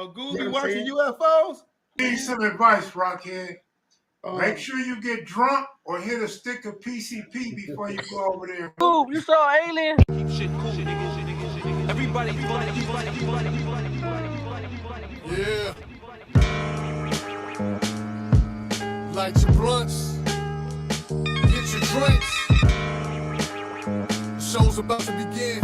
Goo You be know what I'm watching saying? UFOs? Need some advice, Rockhead. Make sure you get drunk or hit a stick of PCP before you go over there. Ooh, you saw Alien? Keep shit cool, nigga. Everybody funny. Yeah. Light your blunts. Get your drinks. The show's about to begin.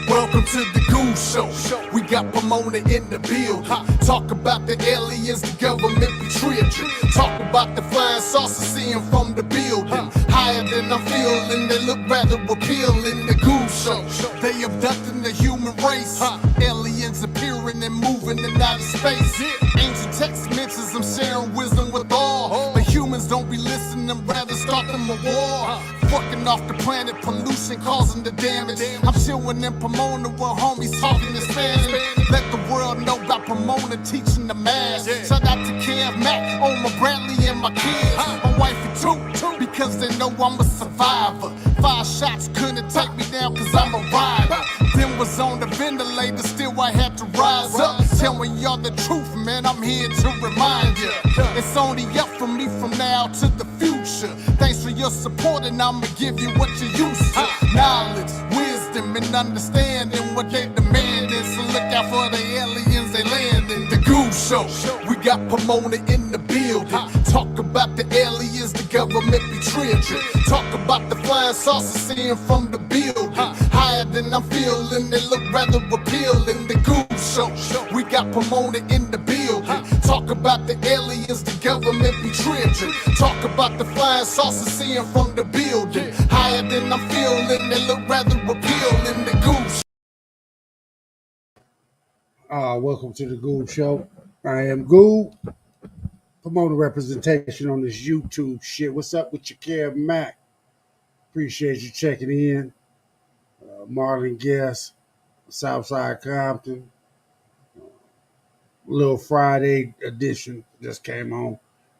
Welcome to the Goose Show. We got Pomona in the building. Talk about the aliens, the government betrayed you. Talk about the flying saucers, seeing from the building. Higher than I'm feeling, they look rather appealing. The Goose Show. They abducting the human race. Aliens appearing and moving in outer space. Ancient text mentions them sharing wisdom with all. But humans don't be listening, rather starting a war. Fucking off the planet, pollution causing the damage. I'm chilling in Pomona where homies talking in Spanish. Let the world know about Pomona teaching the mass. Shout out to Kev Mac, Oma Bradley and my kids. My wife and two, because they know I'm a survivor. 5 shots couldn't take me down cause I'm a rider. Then was on the ventilator, still I had to rise up. Telling y'all the truth, man, I'm here to remind you. It's only up for me from now to the future. Thanks for your support and I'ma give you what you used to. Knowledge, wisdom, and understanding what they demanding. So look out for the aliens, they landing. The Goose Show, we got Pomona in the building. Talk about the aliens, the government betrayed you. Talk about the flying saucers, seeing from the building. Higher than I'm feeling, they look rather appealing. The Goose Show, we got Pomona in the building. Talk about the aliens, the government betrayed you. Talk about the flying saucers, seeing from the building. Higher than I'm feeling, they look rather appealing. The Goose. Welcome to the Goo Show. I am Goo. Pomona representation on this YouTube shit. What's up with your Kev Mac? Appreciate you checking in. Marlon Guest, Southside Compton. Little Friday edition just came on.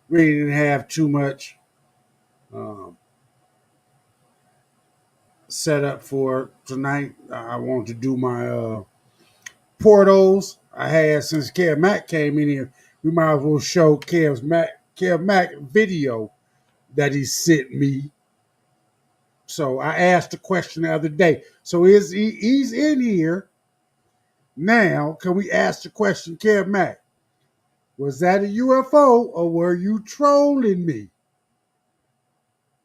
Really didn't have too much set up for tonight. I want to do my portals I had since Kev Mac came in here. We might as well show Kev Mac video that he sent me. So I asked the question the other day. So he's in here now. Can we ask the question, Kev Mac? Was that a UFO or were you trolling me?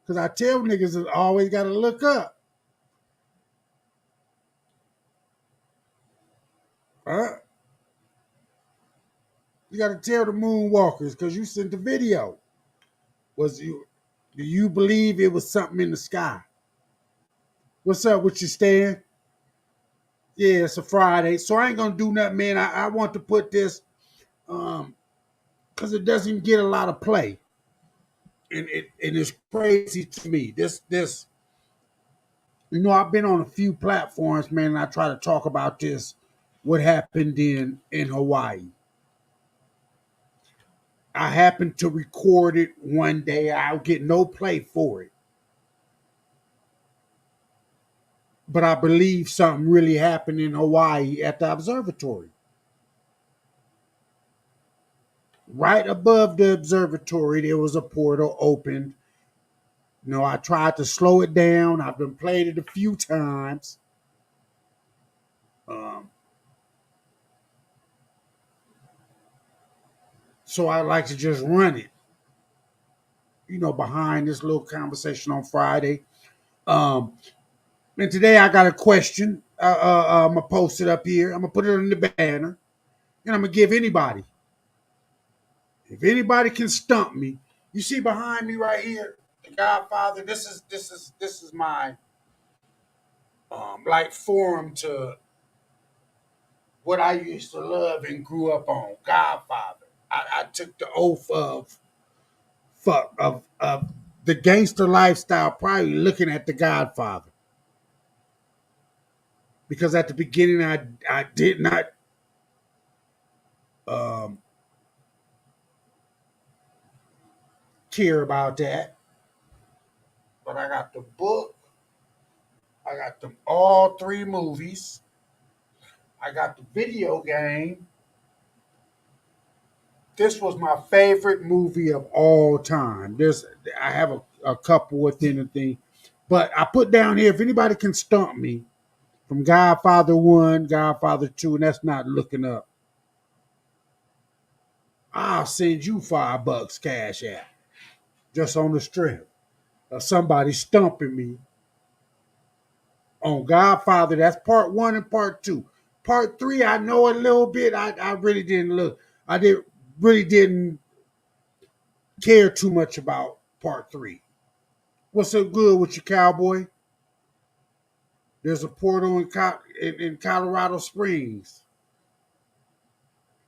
Because I tell niggas that always got to look up. You got to tell the moonwalkers because you sent the video. Do you believe it was something in the sky? What's up with you, Stan? Yeah, it's a Friday, so I ain't gonna do nothing, man. I want to put this because it doesn't get a lot of play, and it's crazy to me. This I've been on a few platforms, man, and I try to talk about this. What happened in Hawaii? I happened to record it one day. I'll get no play for it. But I believe something really happened in Hawaii at the observatory. Right above the observatory, there was a portal opened. I tried to slow it down. I've been played it a few times. So I like to just run it, behind this little conversation on Friday. And today I got a question. I'm going to post it up here. I'm going to put it on the banner. And I'm going to give anybody. If anybody can stump me, you see behind me right here, the Godfather. This is my like forum to what I used to love and grew up on. Godfather. I took the oath of the gangster lifestyle, probably looking at the Godfather. Because at the beginning, I did not care about that. But I got the book. I got them all 3 movies. I got the video game. This was my favorite movie of all time. I have a couple within the thing, but I put down here if anybody can stump me from Godfather 1, Godfather 2, and that's not looking up. I'll send you $5 cash app just on the strength of somebody stumping me on Godfather. That's part 1 and part 2. Part 3, I know a little bit. I really didn't look. Really didn't care too much about part 3. What's so good with you, cowboy? There's a portal in Colorado Springs.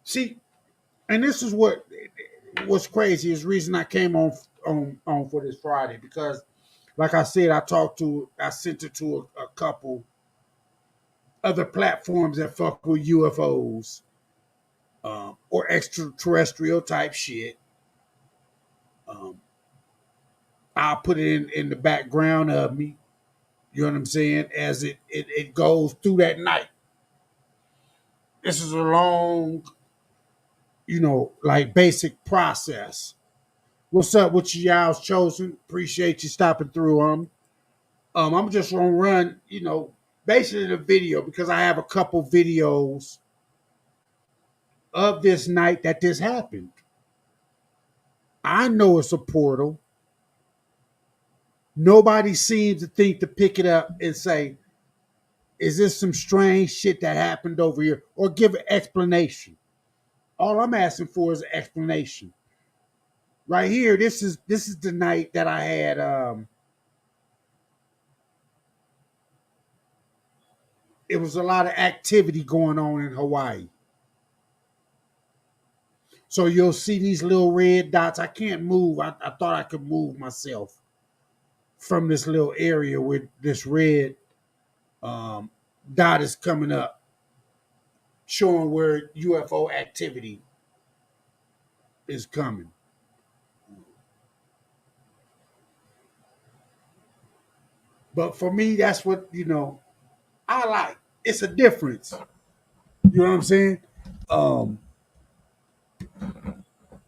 See, and this is what's crazy is the reason I came on for this Friday because, like I said, I sent it to a couple other platforms that fuck with UFOs or extraterrestrial type shit. I'll put it in the background of me. You know what I'm saying? As it goes through that night. This is a long, like basic process. What's up with you, y'all's chosen? Appreciate you stopping through. I'm just gonna run, basically the video because I have a couple videos of this night that this happened. I know it's a portal. Nobody seems to think to pick it up and say, is this some strange shit that happened over here? Or give an explanation. All I'm asking for is an explanation. Right here, this is the night that I had it was a lot of activity going on in Hawaii. So you'll see these little red dots. I can't move. I thought I could move myself from this little area where this red dot is coming up, showing where UFO activity is coming. But for me, that's what, I like. It's a difference. You know what I'm saying?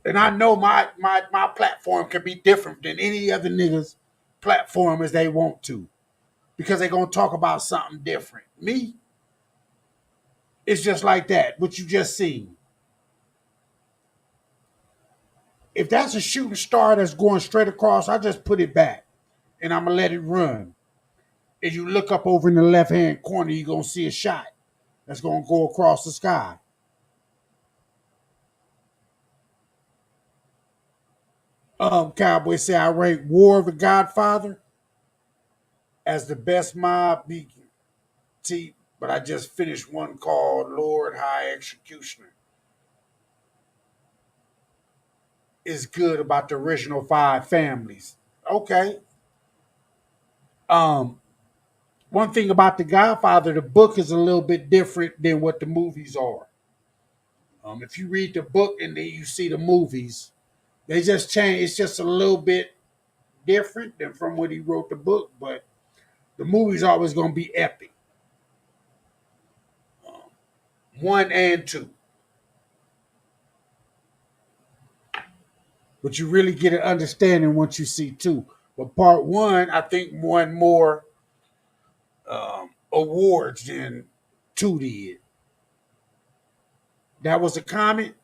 And I know my platform can be different than any other nigga's platform as they want to. Because they're gonna talk about something different. Me, it's just like that, what you just seen. If that's a shooting star that's going straight across, I just put it back and I'm gonna let it run. As you look up over in the left hand corner, you're gonna see a shot that's gonna go across the sky. Cowboy say I rank War of the Godfather as the best mob beat, but I just finished one called Lord High Executioner. Is good about the original 5 families. Okay. One thing about The Godfather, the book is a little bit different than what the movies are. If you read the book and then you see the movies, they just change. It's just a little bit different than from when he wrote the book, but the movie's always going to be epic. 1 and 2. But you really get an understanding once you see 2. But part 1, I think, won more awards than 2 did. That was a comment?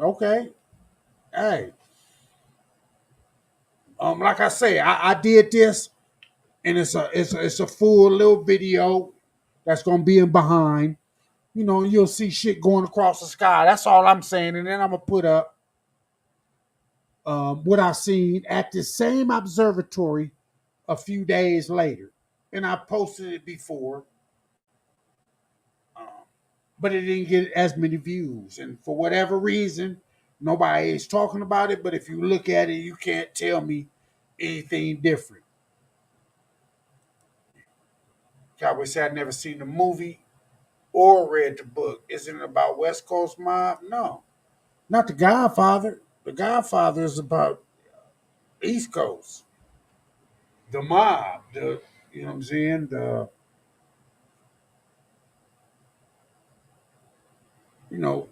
Okay. Hey. Like I say, I did this, and it's a full little video that's gonna be in behind. You'll see shit going across the sky. That's all I'm saying. And then I'm gonna put up what I seen at the same observatory a few days later. And I posted it before, but it didn't get as many views. And for whatever reason, nobody is talking about it. But if you look at it, you can't tell me anything different. Cowboy said I'd never seen the movie or read the book. Isn't it about West Coast mob? No, not The Godfather. The Godfather is about East Coast. The mob. You know what I'm saying?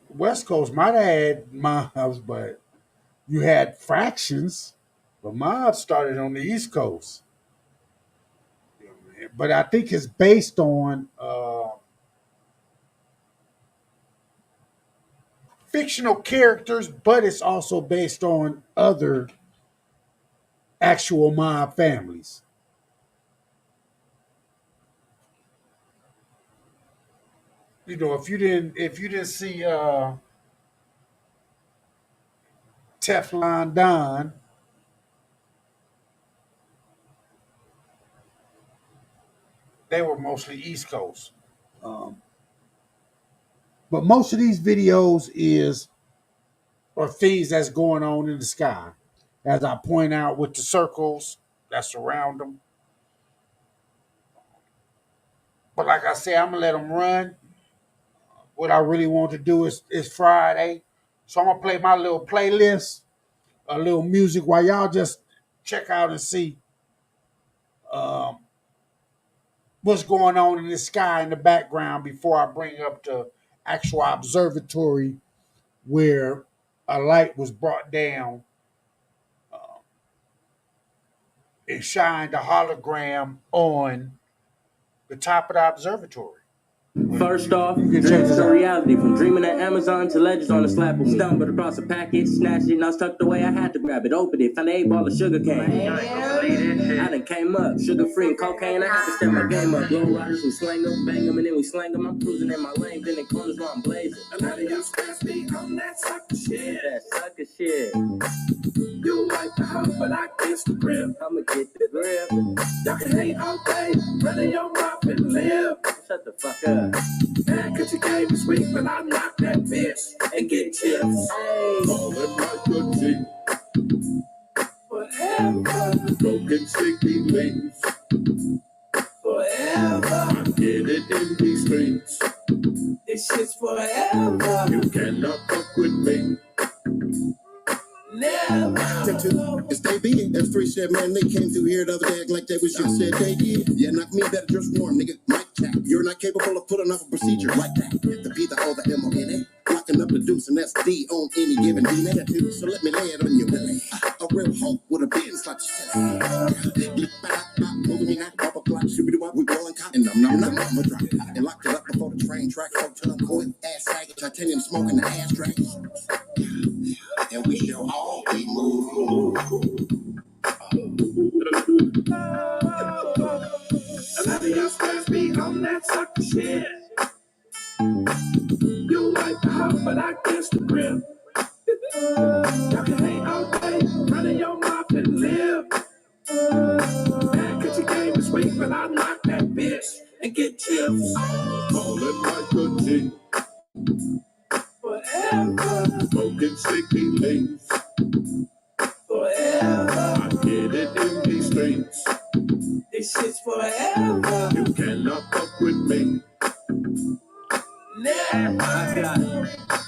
West Coast might have had mobs, but you had fractions. But mobs started on the East Coast. But I think it's based on fictional characters, but it's also based on other actual mob families. If you didn't see Teflon Don, they were mostly East Coast. Um, but most of these videos are things that's going on in the sky. As I point out with the circles that surround them. But like I said, I'm gonna let them run. What I really want to do is Friday, so I'm gonna play my little playlist, a little music while y'all just check out and see um, what's going on in the sky in the background before I bring up the actual observatory where a light was brought down and shined a hologram on the top of the observatory. First off, dreams is a reality. From dreaming at Amazon to legends on the slap of me. Stumbled across a package, snatched it, and I was tucked away. I had to grab it, opened it, found an 8-ball of sugar cane. I done came up, sugar free and cocaine. I had to step my game up. Low riders, we slang them, bang them, and then we slang them. I'm cruising in my lane, bending corners while I'm blazing. A lot of y'all stress me on that sucker shit. That sucker shit. You like the house, but I guess the grip. I'ma get the grip. Y'all can hate all day, running your mouth and live. Shut the fuck up. Man, cause you gave me sweet, but I knock that bitch and get chips. Hey. Falling like a G, Forever, broken sticky links. forever. I get it in these streets. This shit's forever. You cannot fuck with me. Never. It's they be. F3 said, man, they came through here the other day acting like they was you. Said they did. Yeah, knock me better just warm, nigga. Mic check. You're not capable of pulling off a procedure like that. The P, the O, the M, O, N, A. Locking up the deuce, and that's D on any given D negative. So let me lay it on your belly. A real hope with a bin slot you moving me not bubble clock, shooby doo we blowing cotton, I'm a drop. And locked it up before the train track, folk till I'm coin, ass sagging, titanium smoking the ashtray. And we shall all be moved. A lot of y'all stress me on that sucker shit. You like the house, but I guess the grip. Y'all can hate all day, running your mouth and live. Man, cause you game is sweet, but I knock that bitch and get chips. Falling like a G, Forever, broken sticky links. forever. I get it in these streets. This shit's forever. You cannot fuck with me. Never. I got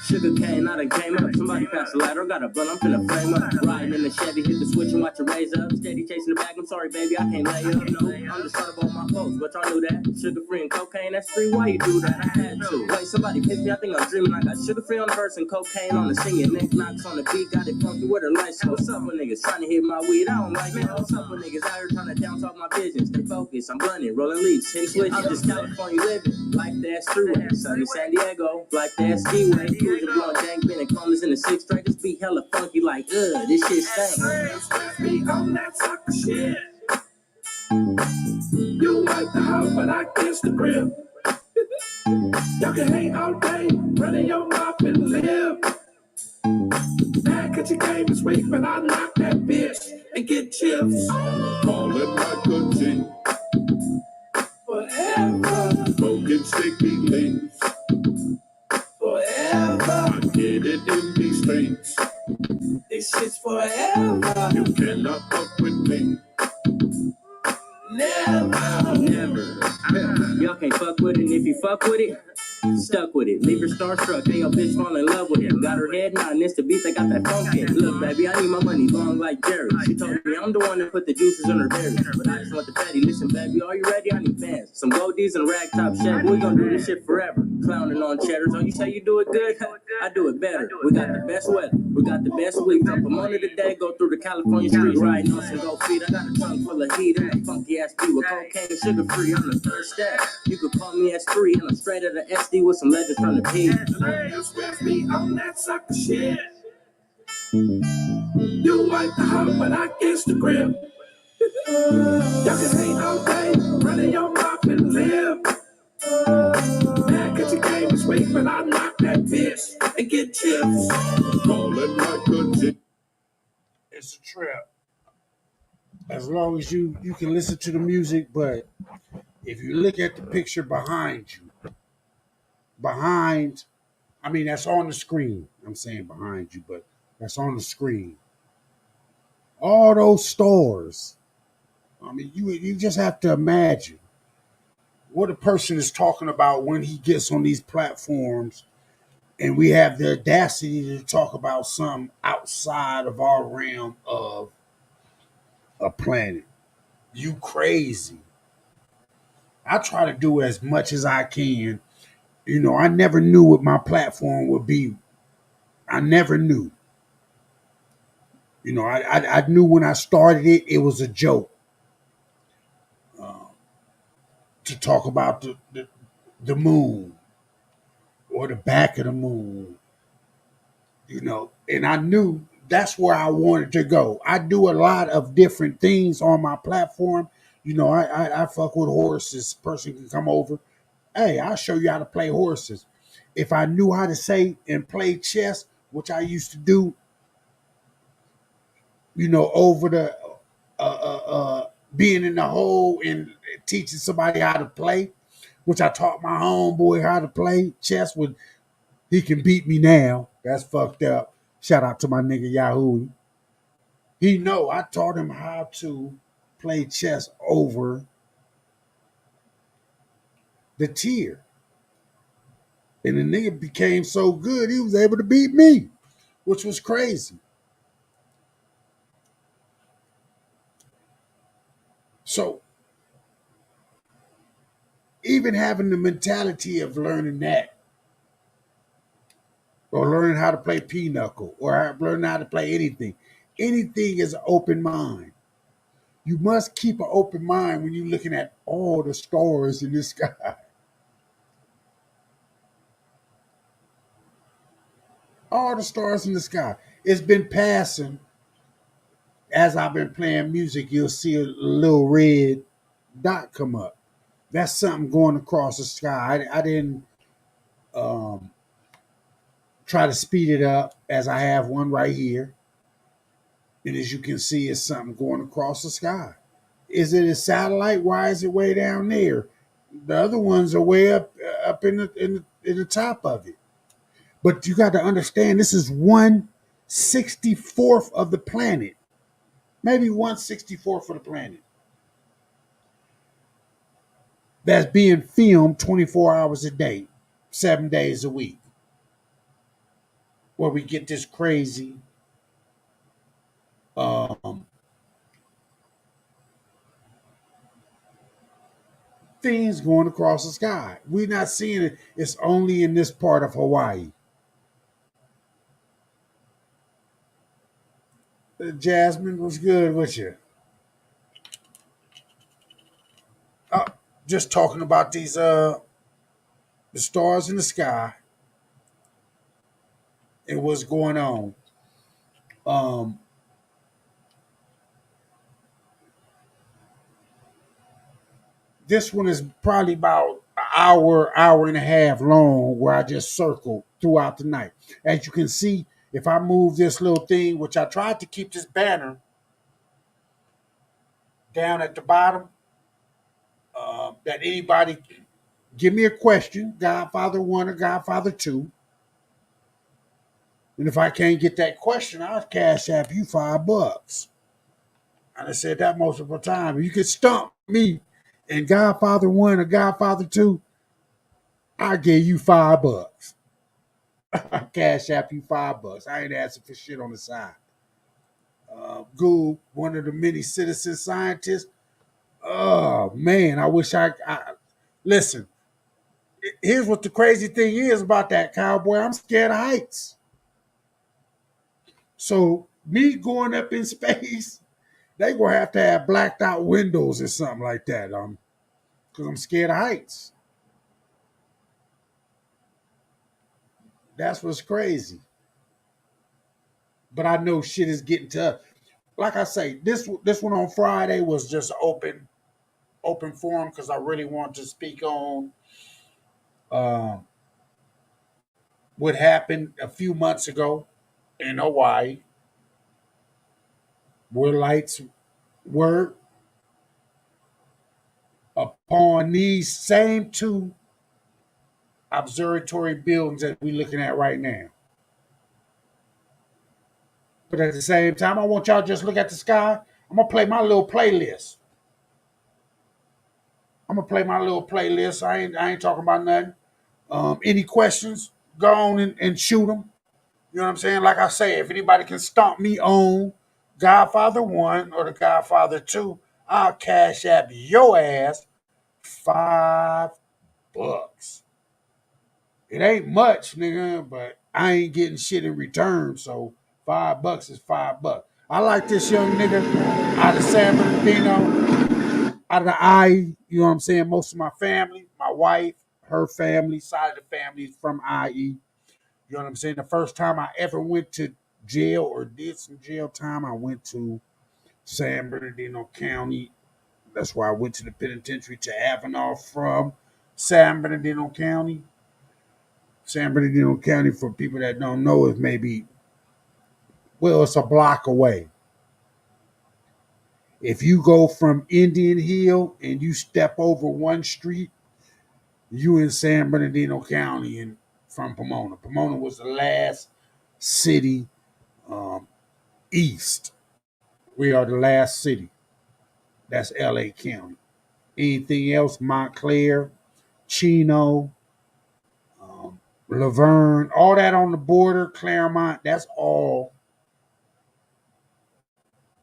sugar cane, I done came up. Somebody pass the ladder, got a blunt, I'm finna flame up. Riding in the Chevy, hit the switch and watch it raise up. Steady chasing the bag, I'm sorry, baby, I can't lay up. No, I'm just trying to ball my folks, but y'all knew that. Sugar free and cocaine, that's free, why you do that? I had to. Wait, somebody pissed me, I think I'm dreaming. I got sugar free on the verse and cocaine on the singing. Neck knocks on the beat, got it funky with her lights. What's up with niggas trying to hit my weed? I don't like it. What's up with niggas out here trying to down talk my business? Stay focused, I'm blunting, rolling leaves, hitting switches. I'm just California living, like that's throughway. Sunny San Diego, like that skiway. Cruising blowing dank, bending corners in the 6 straight. This beat hella funky, like this shit stank. Me on that sucker shit. You like the house, but I guess the grip. Y'all can hate all day, running your mouth and live. Man, cause your game is weak, but I knock that bitch and get chips. Falling like a G, Forever, broken sticky links. forever. I get it in these streets. This shit's forever. You cannot fuck with me. Never. Y'all can't fuck with it, and if you fuck with it, Stuck with it, leave her starstruck. Hey, yo, bitch, fall in love with him. Got her head nodding, it's the beat that got that funk in. Look, baby, I need my money long like Jerry. She told me I'm the one that put the juices in her berries. But I just want the fatty. Listen, baby, are you ready? I need fans. Some goldies and a ragtop Chevy. We gon' do this shit forever. Clowning on cheddars. Oh, you say you do it good? I do it better. We got the best weather. We got the best week. From Pomona today, go through the California streets. Riding on some gold feet. I got a trunk full of heat and a funky ass beat with cocaine and sugar free. I'm the first step. You could call me S3 and I'm straight out of SD with some legends from the P. With me on that sucker shit. You like the hump, but I Instagram. Y'all can hate all day, running your mouth and live. Man, cause your game is weak, but I knock that bitch and get chips. Rolling like a G. It's a trip. As long as you can listen to the music, but if you look at the picture behind you, that's on the screen. I'm saying behind you, but that's on the screen. All those stores. You just have to imagine what a person is talking about when he gets on these platforms, and we have the audacity to talk about something outside of our realm of a planet. You crazy. I try to do as much as I can. I never knew what my platform would be. I never knew. I knew when I started it, it was a joke to talk about the moon or the back of the moon, and I knew that's where I wanted to go. I do a lot of different things on my platform. I fuck with horses. Person can come over. Hey, I'll show you how to play horses. If I knew how to say and play chess, which I used to do, over the being in the hole and teaching somebody how to play, which I taught my homeboy how to play chess with. He can beat me now. That's fucked up. Shout out to my nigga Yahoo. I taught him how to play chess over the tier. And the nigga became so good, he was able to beat me, which was crazy. So, even having the mentality of learning that, or learning how to play pinochle, or learning how to play anything is an open mind. You must keep an open mind when you're looking at all the stars in the sky. All the stars in the sky. It's been passing. As I've been playing music, you'll see a little red dot come up. That's something going across the sky. I didn't try to speed it up, as I have one right here. And as you can see, it's something going across the sky. Is it a satellite? Why is it way down there? The other ones are way up in the top of it. But you got to understand, this is 1/64th of the planet. Maybe 1/64th of the planet. That's being filmed 24 hours a day, 7 days a week. Where we get this crazy things going across the sky. We're not seeing it. It's only in this part of Hawaii. Jasmine, was good with you? Just talking about these the stars in the sky and what's going on. This one is probably about an hour and a half long, where I just circled throughout the night. As you can see, if I move this little thing, which I tried to keep this banner down at the bottom, that anybody give me a question, Godfather 1 or Godfather 2. And if I can't get that question, I'll cash app you $5. And I said that multiple times. You can stump me in Godfather 1 or Godfather 2. I give you $5. I cash app you $5. I ain't asking for shit on the side. Gould, one of the many citizen scientists. Oh man, I wish I listen. Here's what the crazy thing is about that cowboy. I'm scared of heights. So me going up in space, they gonna have to have blacked out windows or something like that. Because I'm scared of heights. That's what's crazy. But I know shit is getting tough. Like I say, this one on Friday was just open forum because I really want to speak on um, what happened a few months ago in Hawaii, where lights were upon these same two observatory buildings that we're looking at right now. But at the same time, I want y'all to just look at the sky. I'm gonna play my little playlist. I ain't talking about nothing. Any questions? Go on and shoot them. You know what I'm saying? Like I say, if anybody can stomp me on Godfather 1 or the Godfather 2, I'll cash app your ass $5. It ain't much, nigga, but I ain't getting shit in return. So $5 is $5. I like this young nigga out of San Bernardino, out of the IE. You know what I'm saying? Most of my family, my wife, her family, side of the family is from IE. You know what I'm saying? The first time I ever went to jail or did some jail time, I went to San Bernardino County. That's why I went to the penitentiary to Avenal from San Bernardino County. San Bernardino County, for people that don't know, is maybe, well, it's a block away. If you go from Indian Hill and you step over one street, you in San Bernardino County and from Pomona. Pomona was the last city um, east. We are the last city. That's LA County. Anything else, Montclair, Chino, Laverne, all that on the border, Claremont, that's all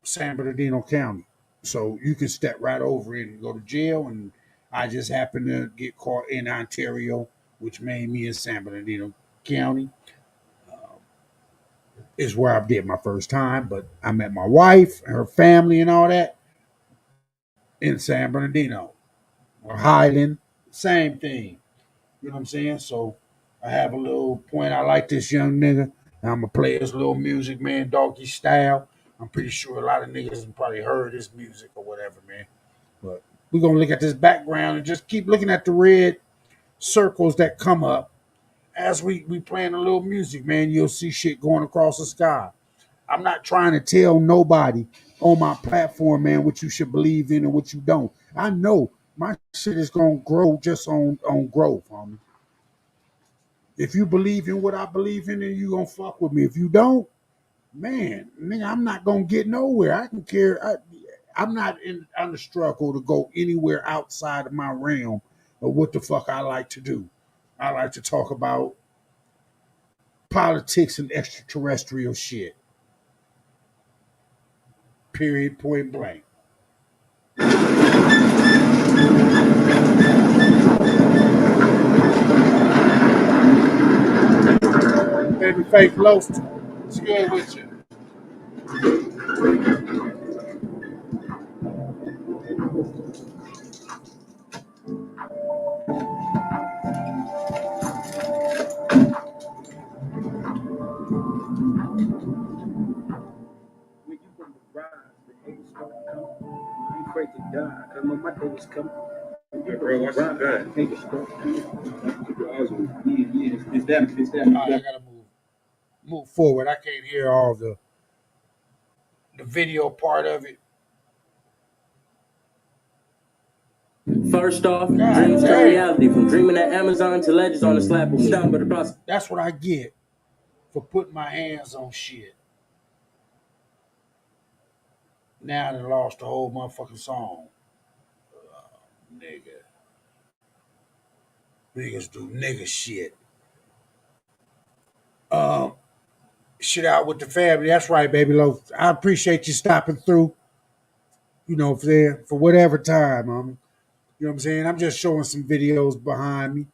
San Bernardino County. So you can step right over it and go to jail. And I just happened to get caught in Ontario, which made me in San Bernardino County, is where I did my first time. But I met my wife, her family, and all that in San Bernardino or Highland. Same thing. You know what I'm saying? So I have a little point. I like this young nigga. I'm gonna play his little music, man, doggy style. I'm pretty sure a lot of niggas have probably heard his music or whatever, man. But we're gonna look at this background and just keep looking at the red circles that come up as we playing a little music, man. You'll see shit going across the sky. I'm not trying to tell nobody on my platform, man, what you should believe in and what you don't. I know my shit is gonna grow just on growth, homie. If you believe in what I believe in, then you gonna fuck with me. If you don't, man, nigga, I'm not gonna get nowhere. I can care. I'm not on the struggle to go anywhere outside of my realm of what the fuck I like to do. I like to talk about politics and extraterrestrial shit. Period. Point blank. Baby Faith Loast. It's good with you. When you gonna rise, the haters start coming. I ain't afraid to die, cause I know my day is coming. Hey, bro, watch that. Haters start coming. All right, I gotta move forward. I can't hear all the video part of it. First off, God dreams turn damn. reality. From dreaming at Amazon to legends on the slap of me. But the process. That's what I get for putting my hands on shit. Now I done lost the whole motherfucking song. Nigga. Niggas do nigga shit. Shit out with the family. That's right, baby Lo. I appreciate you stopping through, for whatever time. You know what I'm saying? I'm just showing some videos behind me.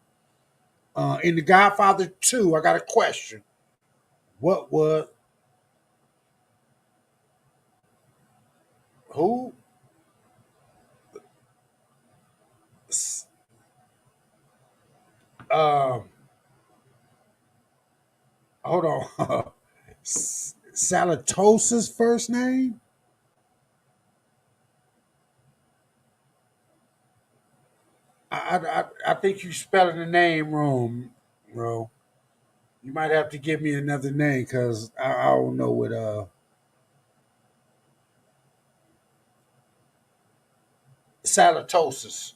In The Godfather 2, I got a question. What was who? Uh, hold on. Salatos's first name? I think you spelling the name wrong, bro. You might have to give me another name because I don't know what Salatosis.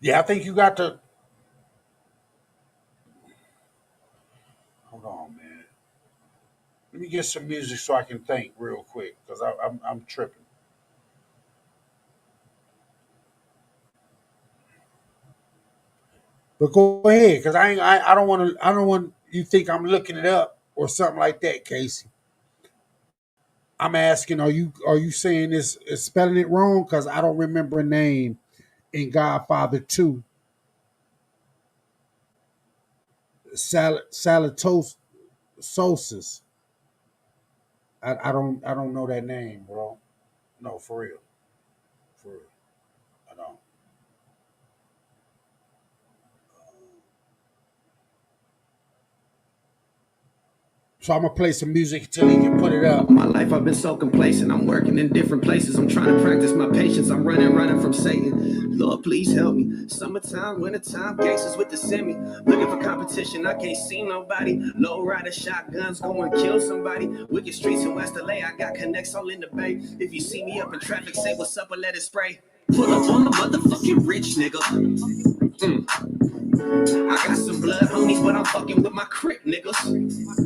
Yeah, I think you got to hold on, man. Let me get some music so I can think real quick because I'm tripping. But go ahead, because I don't want you think I'm looking it up or something like that, Casey. I'm asking, are you saying this is spelling it wrong? Because I don't remember a name in Godfather 2. Salatosis. I don't know that name, bro. No, for real. For real. I don't. So I'm gonna play some music until he can put it up. My life, I've been so complacent. I'm working in different places. I'm trying to practice my patience. I'm running from Satan. Lord, please help me. Summertime, wintertime, gangsters with the semi. Looking for competition, I can't see nobody. Low rider shotguns, go and kill somebody. Wicked streets in West LA, I got connects all in the bay. If you see me up in traffic, say what's up or let it spray. Pull up on the motherfucking rich nigga. I got some blood homies, but I'm fucking with my crip niggas.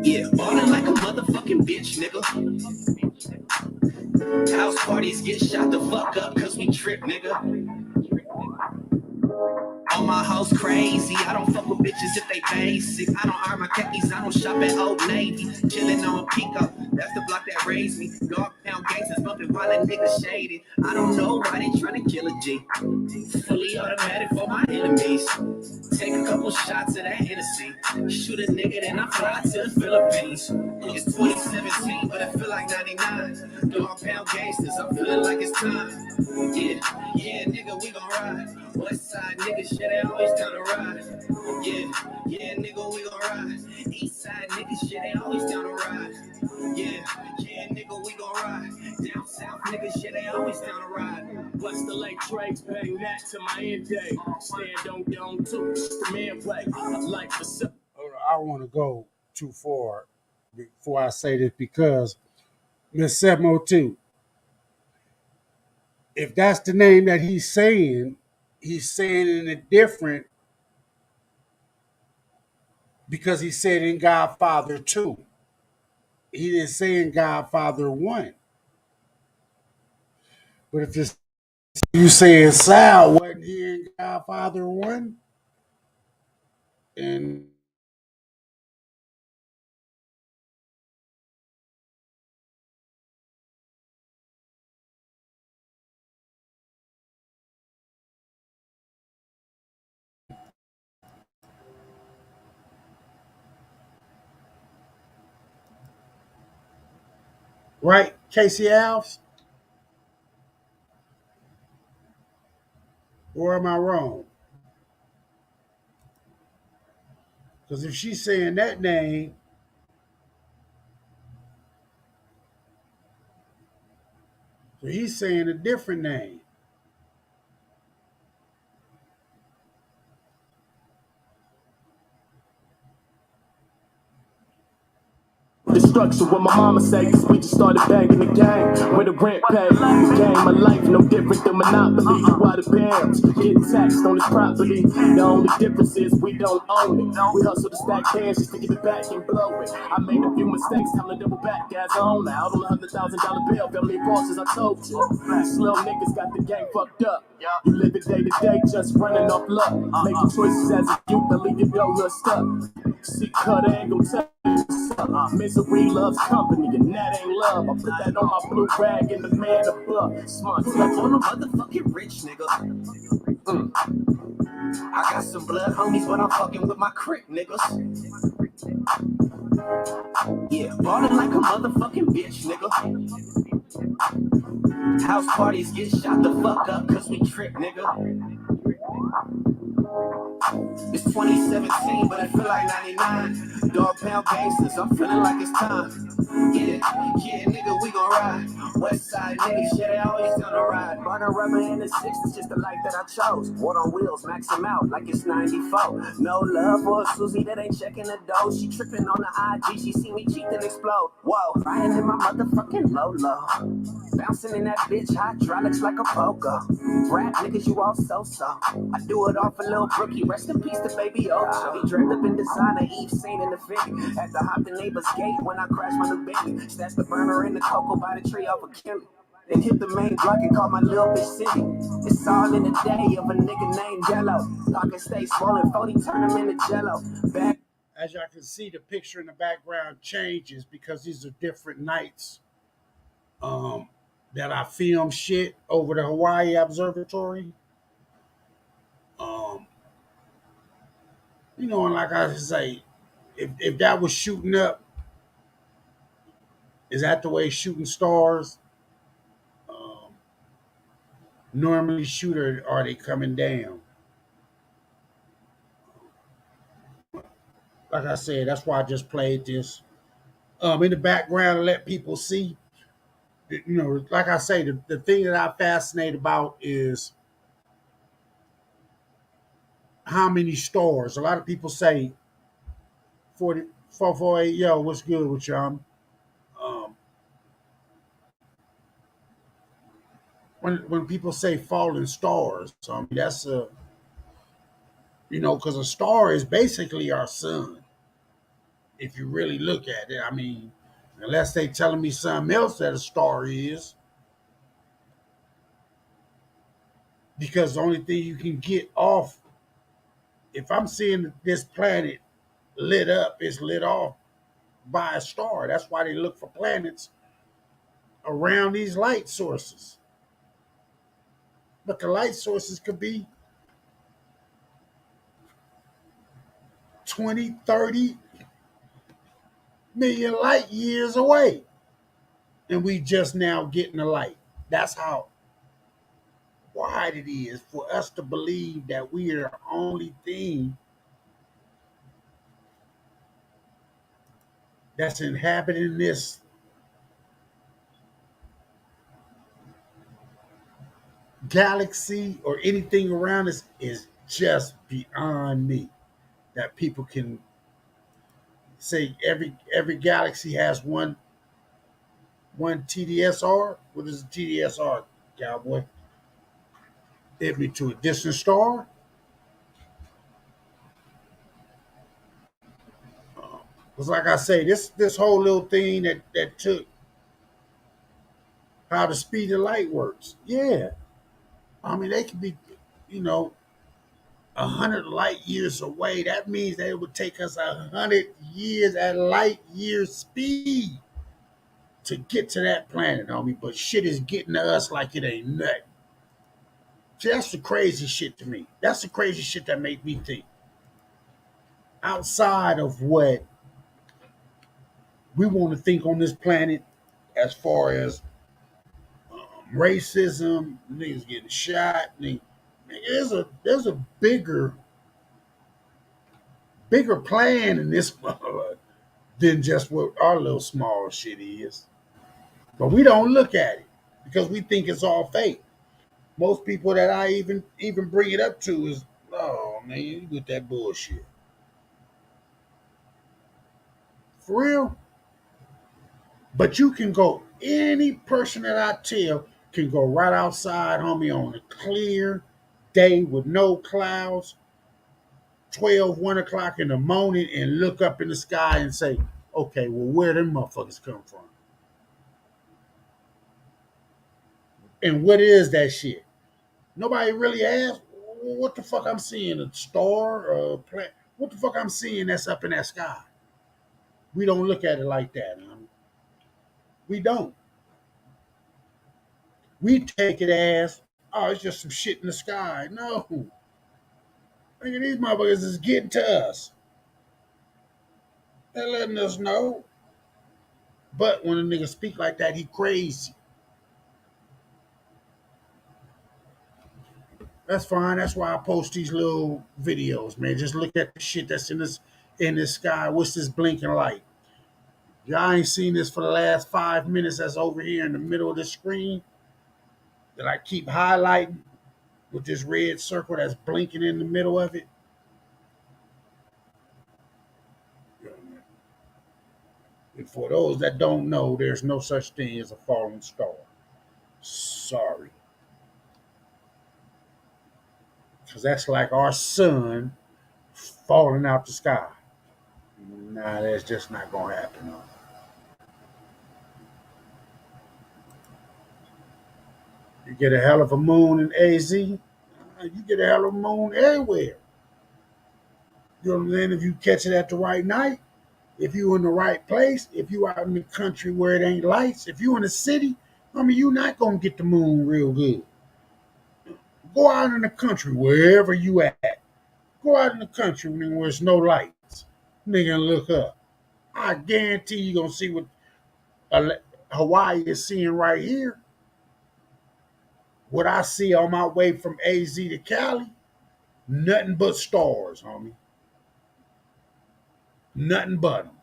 Yeah, ballin' like a motherfucking bitch, nigga. House parties get shot the fuck up cause we trip, nigga. On my house crazy, I don't fuck with bitches if they basic. I don't iron my khakis, I don't shop at Old Navy. Chillin' on Pico, that's the block that raised me. Dog pound gangsters bumpin' while a nigga shaded. I don't know why they tryna kill a G. Fully automatic for my enemies. Take a couple shots of that Hennessy. Shoot a nigga, then I fly to the Philippines. It's 2017, but I feel like 99. Dog pound gangsters, I'm feeling like it's time. Yeah, nigga, we gon' ride. West side niggas, shit, they always down to ride. Yeah, nigga, we gon' ride. East side niggas, shit, they always down to ride. Yeah, nigga, we gon' ride. Down south niggas, shit, they always down to ride. West the Lake Drake's bang that to my end day. Stand on your own too. The man play. Life for some. I don't want to go too far before I say this because Miss 702, if that's the name that he's saying in a different because he said in Godfather 2. He didn't say in Godfather 1. But if it's, you saying Sal wasn't he in Godfather 1? And right, Casey Alves? Or am I wrong? Because if she's saying that name, so he's saying a different name. structure. What my mama say, cause we just started banging the game. Where the rent paid, the game of life no different than Monopoly. You out of bounds, get taxed on this property. The only difference is we don't own it. We hustle to stack cash just to get it back and blow it. I made a few mistakes, time to double back, guys on now. Out on $100,000 bill, family bosses, I told you. These little niggas got the game fucked up. You live it day to day, just running off luck. Making choices as a youth that leave your little stuck. See, cut ain't gon' tell you something. Misery loves company, and that ain't love. I put that on my blue rag and the man above. Smart stuff on a motherfucking rich nigga. I got some blood homies, but I'm fucking with my crick niggas. Yeah, ballin' like a motherfucking bitch, nigga. House parties get shot the fuck up, cause we trick, nigga. It's 2017, but it feel like 99. Dog pound gangsters, I'm feeling like it's time. Yeah, nigga, we gon' ride. West side niggas, yeah, they always on the ride. Burner rubber in the 60s, just the life that I chose. Wood on wheels, max them out like it's 94. No love for a Susie that ain't checking the dough. She tripping on the IG, she see me cheat and explode. Whoa, riding in my motherfucking Lolo. Bouncing in that bitch, hydraulics like a pogo. Rap niggas, you all so. I do it all for Lil Brookie, rest in peace to baby Ocho. He dressed up in designer, Eve Saint in the figure. Had to hop the neighbor's gate when I crashed my new baby. Stashed the burner in the cocoa by the tree off of Kimmy. Then hit the main block and call my little bitch city. It's all in the day of a nigga named Jello. Pocket stay swollen, 40 turn him into Jello. Back. As y'all can see, the picture in the background changes because these are different nights that I film shit over the Hawaii Observatory. You know, and like I say, if that was shooting up, is that the way shooting stars normally shoot, or are they coming down? Like I said, that's why I just played this in the background to let people see. You know, like I say, the thing that I'm fascinated about is how many stars. A lot of people say 448, yo, what's good with y'all? Um, when people say falling stars, that's a, you know, because a star is basically our sun. If you really look at it, I mean, unless they telling me something else that a star is, because the only thing you can get off, if I'm seeing this planet lit up, it's lit off by a star. That's why they look for planets around these light sources. But the light sources could be 20, 30 million light years away. And we just now getting the light. That's how wide it is for us to believe that we are the only thing that's inhabiting this galaxy or anything around us is just beyond me. That people can say every galaxy has one TDSR. What is a TDSR, cowboy? Hit me to a distant star. Because like I say, this whole little thing that took how the speed of light works. Yeah, I mean they could be, you know, 100 light years away. That means that it would take us 100 years at light year speed to get to that planet, homie. But shit is getting to us like it ain't nothing. See, that's the crazy shit to me. That's the crazy shit that make me think. Outside of what we want to think on this planet, as far as racism, niggas getting shot, there's a bigger plan in this than just what our little small shit is. But we don't look at it because we think it's all fake. Most people that I even bring it up to is, oh man, you with that bullshit. For real? But you can go, any person that I tell can go right outside, homie, on a clear day with no clouds, 1 o'clock in the morning, and look up in the sky and say, okay, well, where them motherfuckers come from? And what is that shit? Nobody really asked, what the fuck I'm seeing? A star or a planet? What the fuck I'm seeing that's up in that sky? We don't look at it like that. We don't. We take it as, oh, it's just some shit in the sky. No. Nigga, these motherfuckers is getting to us. They're letting us know. But when a nigga speak like that, he crazy. That's fine. That's why I post these little videos, man. Just look at the shit that's in this sky. What's this blinking light? Y'all ain't seen this for the last 5 minutes. That's over here in the middle of the screen that I keep highlighting with this red circle that's blinking in the middle of it. And for those that don't know, there's no such thing as a falling star. Sorry. Because that's like our sun falling out the sky. Nah, that's just not going to happen. You get a hell of a moon in AZ, you get a hell of a moon everywhere. You know what I'm saying? If you catch it at the right night, if you in the right place, if you out in the country where it ain't lights, if you in the city, I mean, you not going to get the moon real good. Go out in the country, wherever you at. Go out in the country where there's no lights. Nigga, look up. I guarantee you going to see what Hawaii is seeing right here. What I see on my way from AZ to Cali, nothing but stars, homie. Nothing but them.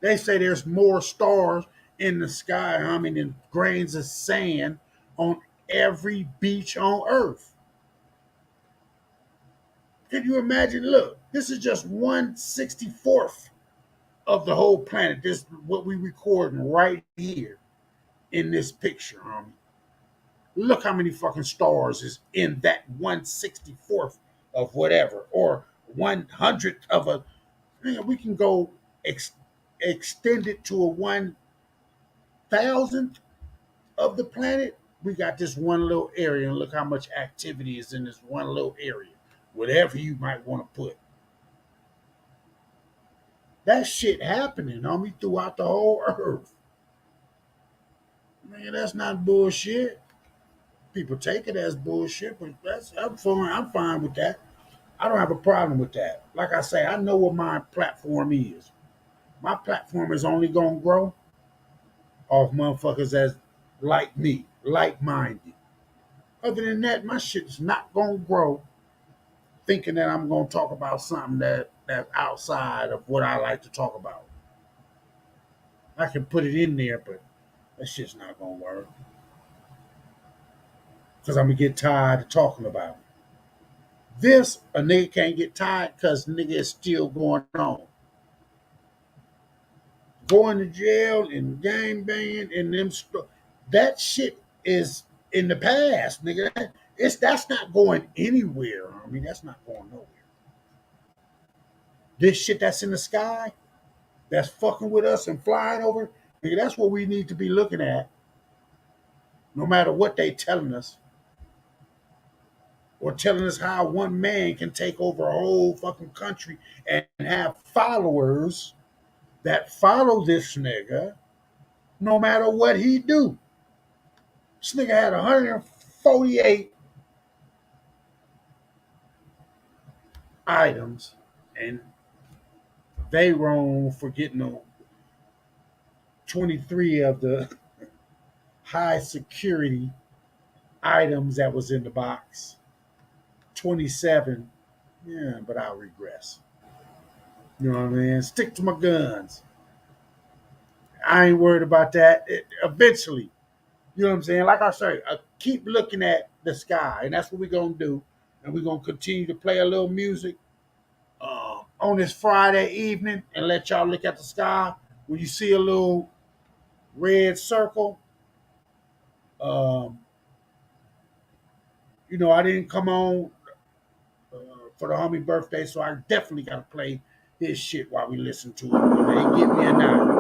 They say there's more stars in the sky, homie, than grains of sand on every beach on Earth. Can you imagine? Look, this is just 1/64th of the whole planet. This is what we recording right here in this picture, homie. Look how many fucking stars is in that 1/64th of whatever, or 100th of a. Man, we can go extend it to a 1,000th of the planet. We got this one little area, and look how much activity is in this one little area. Whatever you might want to put. That shit happening on me throughout the whole earth. Man, that's not bullshit. People take it as bullshit, but I'm fine. I'm fine with that. I don't have a problem with that. Like I say, I know what my platform is. My platform is only gonna grow off motherfuckers as like me, like minded. Other than that, my shit's not gonna grow thinking that I'm gonna talk about something that's outside of what I like to talk about. I can put it in there, but that shit's not gonna work. Because I'm gonna get tired of talking about it. This, a nigga can't get tired because nigga is still going on. Going to jail and gang banging and that shit is in the past, nigga. That's not going anywhere. I mean, that's not going nowhere. This shit that's in the sky, that's fucking with us and flying over, nigga, that's what we need to be looking at. No matter what they telling us, or telling us how one man can take over a whole fucking country and have followers that follow this nigga no matter what he do. This nigga had 148 items, and they wrong for getting 23 of the high security items that was in the box. 27, yeah, but I'll regress. You know what I mean? Stick to my guns. I ain't worried about that. Eventually, you know what I'm saying? Like I say, I keep looking at the sky, and that's what we're going to do. And we're going to continue to play a little music on this Friday evening and let y'all look at the sky. When you see a little red circle. You know, I didn't come on for the homie birthday, so I definitely got to play his shit while we listen to it. When they give me a nine.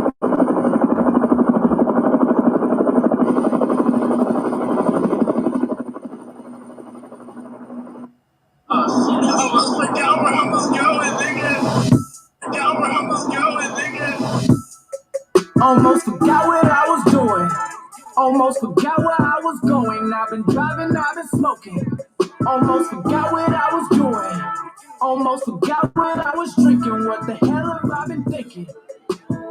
Almost forgot what I was doing. Almost forgot where I was going. I've been driving, I've been smoking. Almost forgot what I was doing. Almost forgot what I was drinking. What the hell have I been thinking?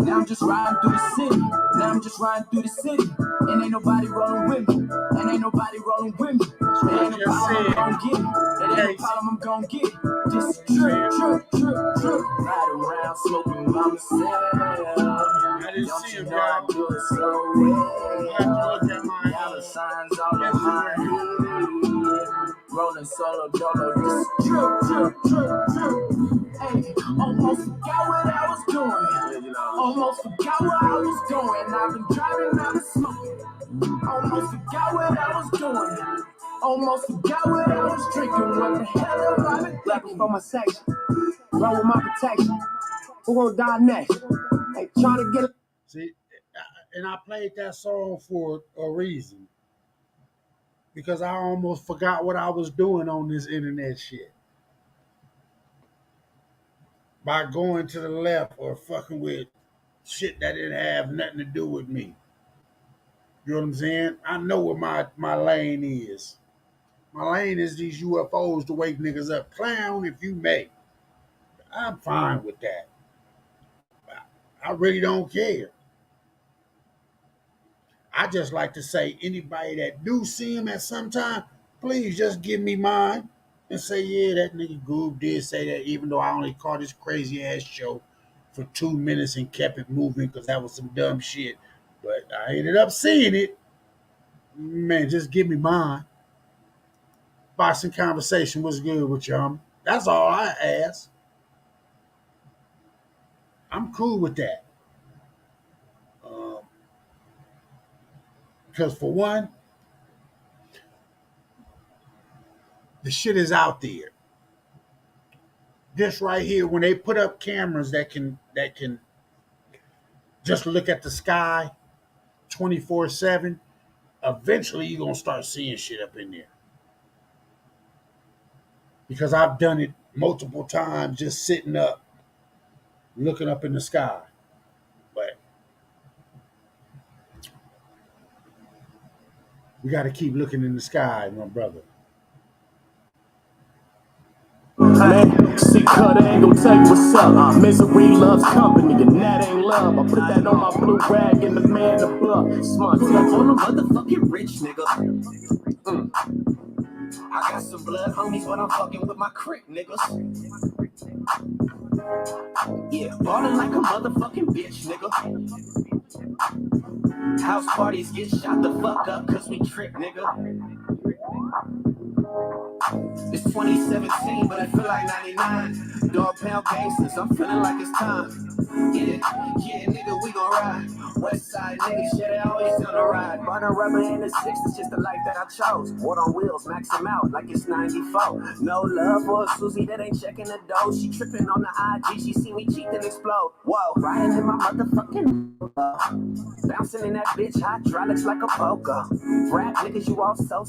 Now I'm just riding through the city. Now I'm just riding through the city. And ain't nobody rolling with me. And ain't nobody rolling with me. It ain't no problem, I'm gon' get it. It ain't no problem, I'm gon' get it. Just trip. Ride around smoking by myself. I didn't Don't see you him, know I y'all. do it so well. I have to look at my Dollar signs all in my head. Rolling solo dolo, just trip. Hey, almost forgot what I was doing. Almost forgot where I was going. I've been driving, I've been smoking. Almost forgot what I was doing. Almost forgot what I was drinking. What the hell have I been thinking? For my section, roll with my protection. Who gon' die next? Hey, trying to get it. See, and I played that song for a reason. Because I almost forgot what I was doing on this internet shit. By going to the left or fucking with shit that didn't have nothing to do with me. You know what I'm saying? I know what my lane is. My lane is these UFOs to wake niggas up. Clown if you may. I'm fine with that. I really don't care. I just like to say anybody that do see him at some time, please just give me mine and say, yeah, that nigga Goob did say that, even though I only caught this crazy ass show for 2 minutes and kept it moving because that was some dumb shit. But I ended up seeing it. Man, just give me mine. Boxing conversation was good with y'all. That's all I ask. I'm cool with that. Because for one, the shit is out there. This right here, when they put up cameras that can just look at the sky 24/7, eventually you're gonna start seeing shit up in there. Because I've done it multiple times, just sitting up, looking up in the sky. But we got to keep looking in the sky, my brother. Man, see, cut ain't gon' tell you what's up. Misery loves company, and that ain't love. I put that on my blue rag and the man the blood. Smart, pull up on a motherfucking rich nigga. I got some blood homies, but I'm fucking with my crick niggas. Yeah, ballin' like a motherfucking bitch, nigga. House parties get shot the fuck up, cause we trick, nigga. It's 2017, but it feel like 99. Dog pound gangsters, I'm feeling like it's time. Yeah, nigga, we gon' ride. West side niggas, yeah, they always on the ride. Burning rubber in the six, it's just the life that I chose. Wood on wheels, max them out like it's 94. No love for a Susie that ain't checking the dough. She tripping on the IG, she see me cheat and explode. Whoa, riding in my motherfucking bouncing in that bitch, hydraulics like a poker. Rap niggas, you all so.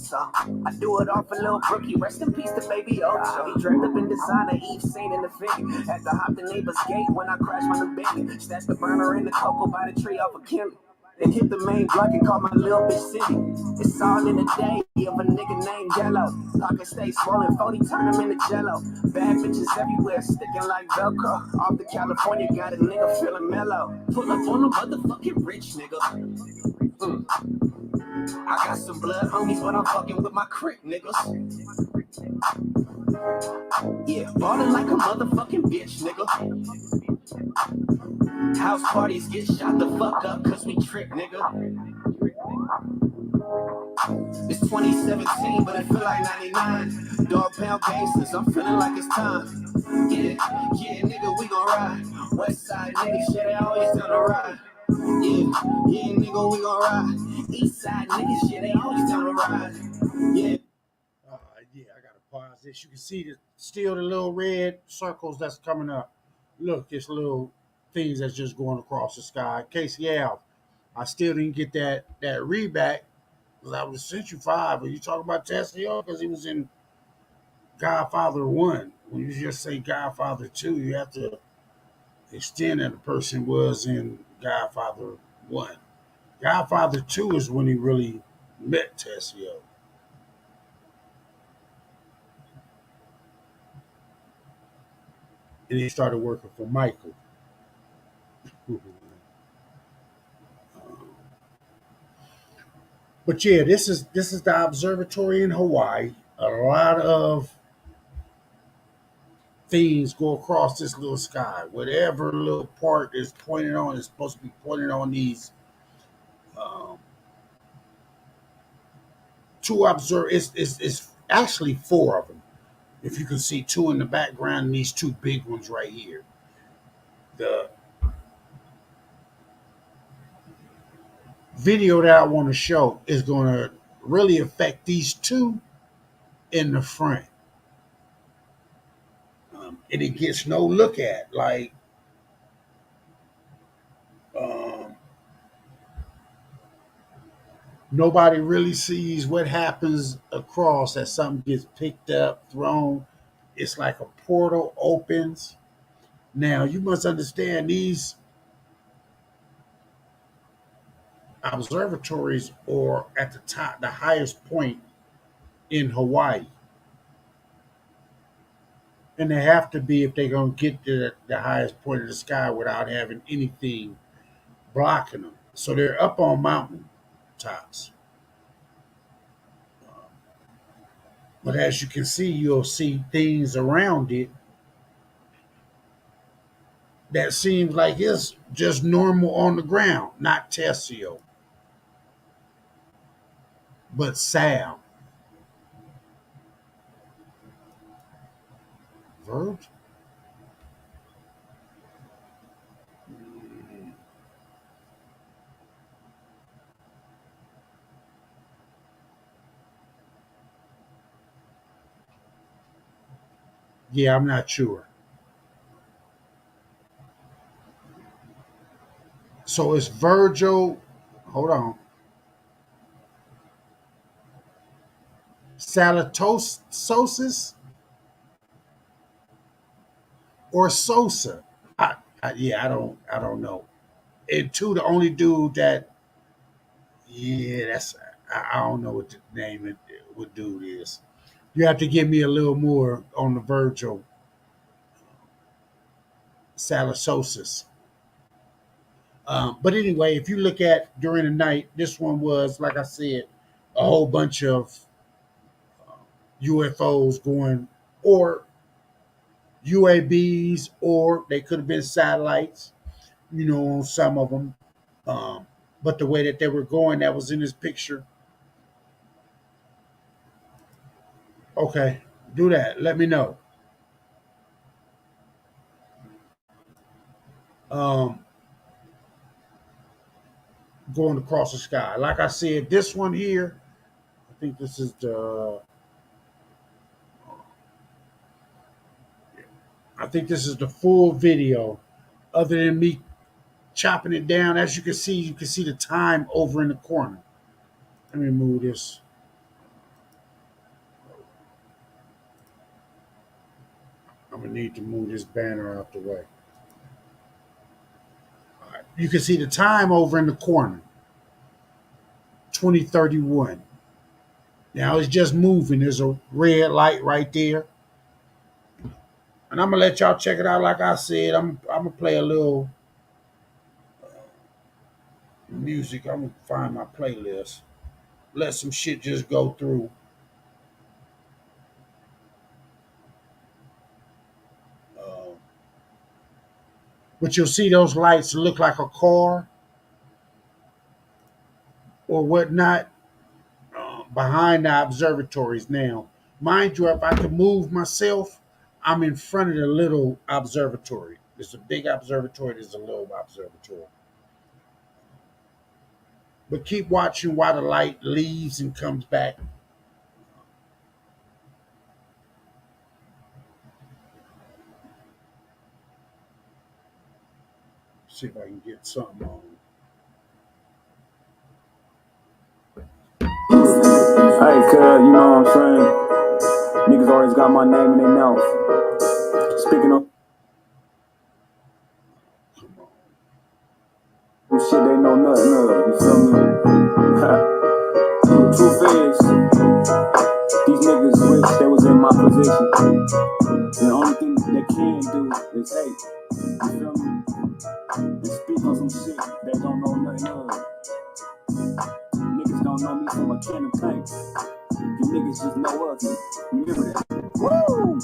I do it all for Lil Brookie, rest in peace to Baby Ocho. He dressed up in designer, Eve Saint in the fitting. Had to hop the neighbor's gate when I crashed my new Bentley. Stashed the burner in the cocoa by the tree off of Kimmy. Then hit the main block and call my little bitch city. It's all in the day of a nigga named Jello. Pocket stay swollen, 40 turn him into Jello. Bad bitches everywhere, sticking like Velcro. Off to California, got a nigga feeling mellow. Pull up on a motherfucking rich nigga. I got some blood homies, but I'm fucking with my crick niggas. Yeah, ballin' like a motherfucking bitch, nigga. House parties get shot the fuck up, cause we trick, nigga. It's 2017, but it feel like 99. Dog pound gangsters, I'm feeling like it's time. Yeah, nigga, we gon' ride. West side niggas, yeah, they always on the ride. Yeah, nigga, we gon' ride. East side niggas, shit, they always tell me ride. Yeah. Yeah, I gotta pause this. You can see still the little red circles that's coming up. Look, it's little things that's just going across the sky. Casey Ave. I still didn't get that readback because I was sent you five. Are you talking about Tessio? Because he was in Godfather 1. When you just say Godfather 2, you have to extend that the person was in Godfather 1. Godfather 2 is when he really met Tessio. And he started working for Michael. But yeah, this is the observatory in Hawaii. A lot of things go across this little sky. Whatever little part is pointed on is supposed to be pointed on these um, two observe. It's actually four of them. If you can see two in the background and these two big ones right here. The video that I want to show is going to really affect these two in the front. And it gets no look at. Like, um, nobody really sees what happens across that something gets picked up, thrown. It's like a portal opens. Now, you must understand these observatories are at the top, the highest point in Hawaii. And they have to be if they're going to get to the highest point of the sky without having anything blocking them. So they're up on mountain tops. But as you can see, you'll see things around it that seems like it's just normal on the ground, not Tessio, but Sam. Verge? Yeah, I'm not sure. So it's Virgil, hold on, Salatosis or Sosa. I don't know. And two, the only dude that, yeah, I don't know what the name it would dude is. You have to give me a little more on the Virgil Salasosis. But anyway, if you look at during the night, this one was, like I said, a whole bunch of UFOs going, or UABs, or they could have been satellites, on some of them. But the way that they were going, that was in this picture. Okay, do that. Let me know. Um, Going across the sky. Like I said, this one here, I think this is the full video. Other than me chopping it down, as you can see the time over in the corner. Let me move this. I'm gonna need to move this banner out the way. All right. You can see the time over in the corner, 2031. Now it's just moving. There's a red light right there. And I'm gonna let y'all check it out. Like I said, I'm gonna play a little music. I'm gonna find my playlist. Let some shit just go through. Uh, but you'll see those lights look like a car or whatnot behind the observatories. Now, mind you, if I can move myself, I'm in front of the little observatory. There's a big observatory. There's a little observatory. But keep watching while the light leaves and comes back. See if I can get something on. Hey, cuz, you know what I'm saying? Niggas always got my name in their mouth. Speaking of some shit they know nothing of, you feel me? Truth is, these niggas wish they was in my position. And the only thing they can do is hate, you feel me? And speak on some shit they don't know nothing of. Niggas don't know me from a can of paint. You niggas just know of me. Remember that. Woo!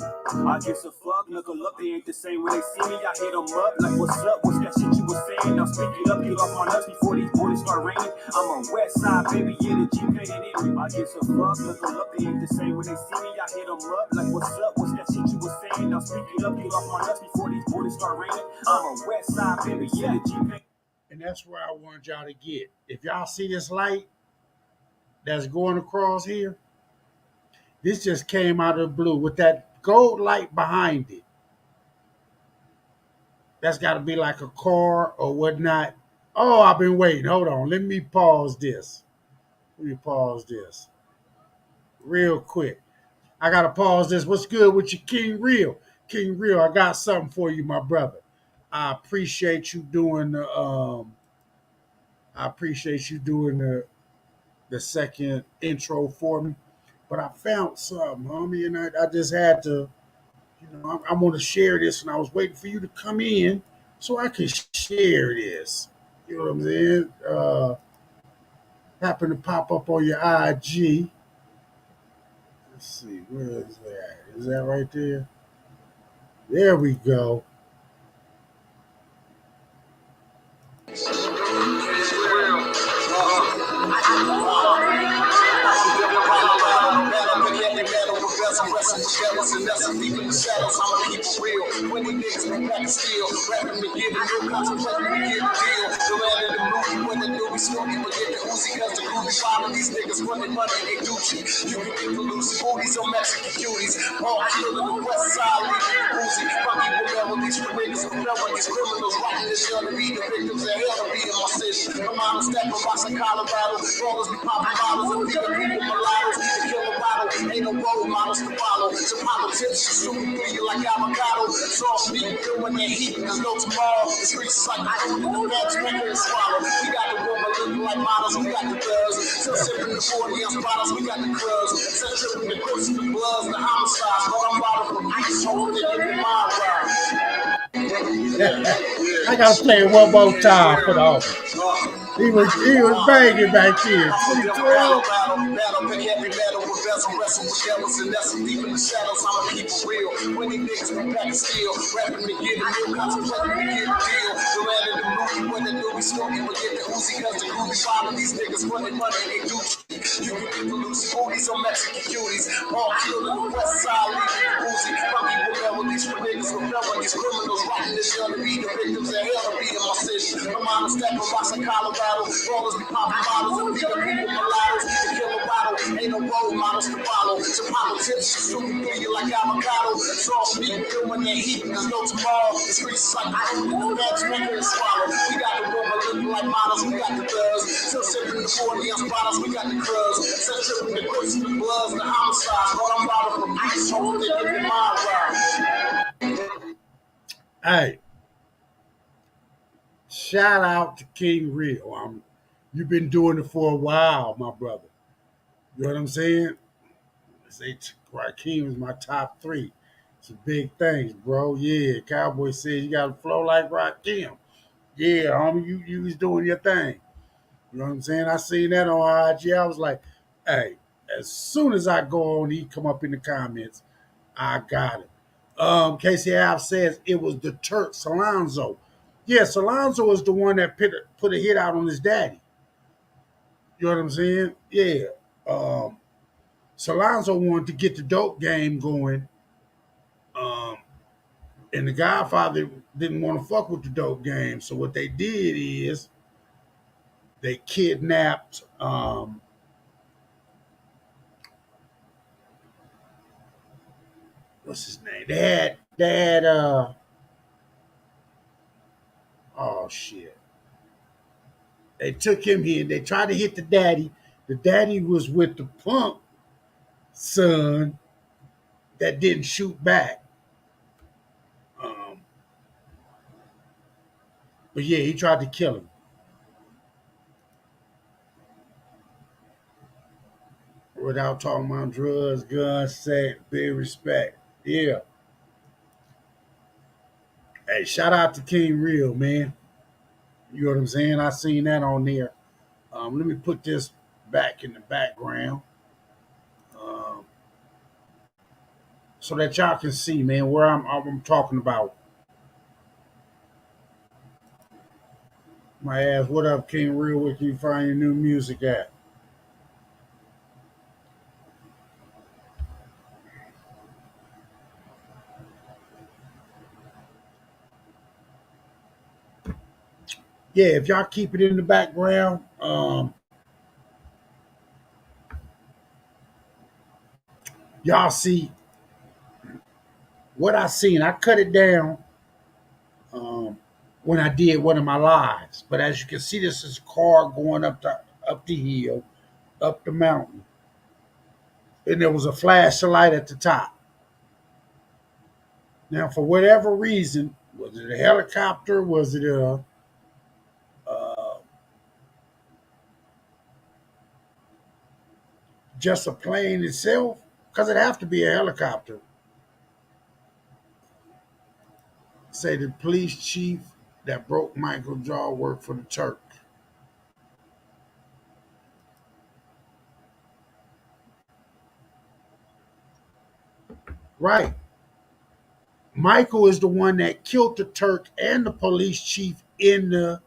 I guess a fuck, knuckle up, they ain't the same when they see me. I hit them up like, what's up? What's that shit you was saying? Now speak it up, get off my nuts before these bullets start raining. I'm on west side, baby, yeah, the G painted in me. I guess a fuck, knuckle up, they ain't the same when they see me. I hit them up like, what's up? What's that shit you was saying? Now speak it up, get off my nuts before these bullets start raining. I'm on west side, baby, yeah, the G painted. And that's where I want y'all to get. If y'all see this light that's going across here, this just came out of the blue with that gold light behind it. That's got to be like a car or whatnot. Oh, I've been waiting. Hold on. Let me pause this. Let me pause this real quick. I got to pause this. What's good with you, King Real? King Real, I got something for you, my brother. I appreciate you doing the I appreciate you doing the second intro for me. But I found something, homie, and I just had to, I want to share this, and I was waiting for you to come in so I could share this. You know what I'm saying? Happened to pop up on your IG. Let's see, where is that? Is that right there? There we go. And that's a deep in the shadows, I'ma keep it real. When these niggas be back and still, rapping to get a new contemplating to get a deal. The land in the movie, when the newbie Snoopy, but get the Uzi, cause the groovy follow these niggas running money, they Gucci. You can get the loose booties on Mexican cuties. All killed in the west side, leaving Uzi. Funky with melodies for niggas who know these criminals writing this show to be the victims of hell to be in my city. My mama stepping rocks in Colorado, rollers be popping bottles and people mulattoes. The killer bottle, ain't no role models to follow. Some politics just shooting through you like avocado. Soft speaking good when they heat, there's no tomorrow. The streets is like I don't know that drinking and swallow. We got the woman looking like models, we got the thugs. Still sipping the 40 ounce bottles, we got the clubs. Still tripping the crips, the bloods, the homicides. But I'm bottled from ice, hoping they give me my ride. I gotta play it one more time for the homie. He was banging back then. 2012. Battle, pick heavy metal with bezel, wrestle with devils, and that's deep in the shadows. I'ma keep it real. When these niggas be back and still, rapping to get a deal, contemplating to get a deal. The land in the movie, when the newbie Snoopy, but get the Uzi, cause the groovy follow these niggas running money, they Gucci. You can get the loose booties on Mexican cuties. All killed in the west side, leaving the Uzi. Funky with melodies for niggas with felonies, criminals writing this show to be the victims of hell to be in my city. My mama stepping rocks in Colorado, rollers be popping bottles and people mulattoes. The killer bottle, ain't no role models to follow. Some politics just shooting through you like avocado. Soft speaking good when they heat, there's no tomorrow. The streets is like I don't know that drinking and swallow. We got the woman looking like models, we got the thugs. Still sipping the 40 ounce bottles, we got the clubs. Still tripping the crips, the bloods, the homicides. But I'm bottled from ice, hoping they give me my ride. Hey, shout out to King Real. You've been doing it for a while, my brother. You know what I'm saying? Say Raheem is my top three. It's big things, bro. Yeah, Cowboy said you got to flow like Rakim. Yeah, homie, you was doing your thing. You know what I'm saying? I seen that on IG. I was like, hey, as soon as I go on, he come up in the comments. I got it. Casey Alf says it was the Turk Alonzo. Yes, Alonzo is the one that put a hit out on his daddy. You know what I'm saying? Yeah. Alonzo wanted to get the dope game going. Um, and the Godfather didn't want to fuck with the dope game. So what they did is They kidnapped what's his name? They had oh shit. They took him here. They tried to hit the daddy. The daddy was with the punk son that didn't shoot back. Um, but yeah, he tried to kill him without talking about drugs, guns, sex, big respect. Yeah. Hey, shout out to King Real, man. You know what I'm saying? I seen that on there. Let me put this back in the background um, so that y'all can see, man, where I'm talking about. My ass, what up, King Real? Where can you find your new music at? Yeah, if y'all keep it in the background, y'all see what I seen. I cut it down um, when I did one of my lives, but as you can see, this is a car going up the hill, up the mountain, and there was a flashlight at the top. Now, for whatever reason, was it a helicopter? Was it uh, just a plane itself? Because it'd have to be a helicopter. Say the police chief that broke Michael jaw worked for the Turk. Right. Michael is the one that killed the Turk and the police chief in the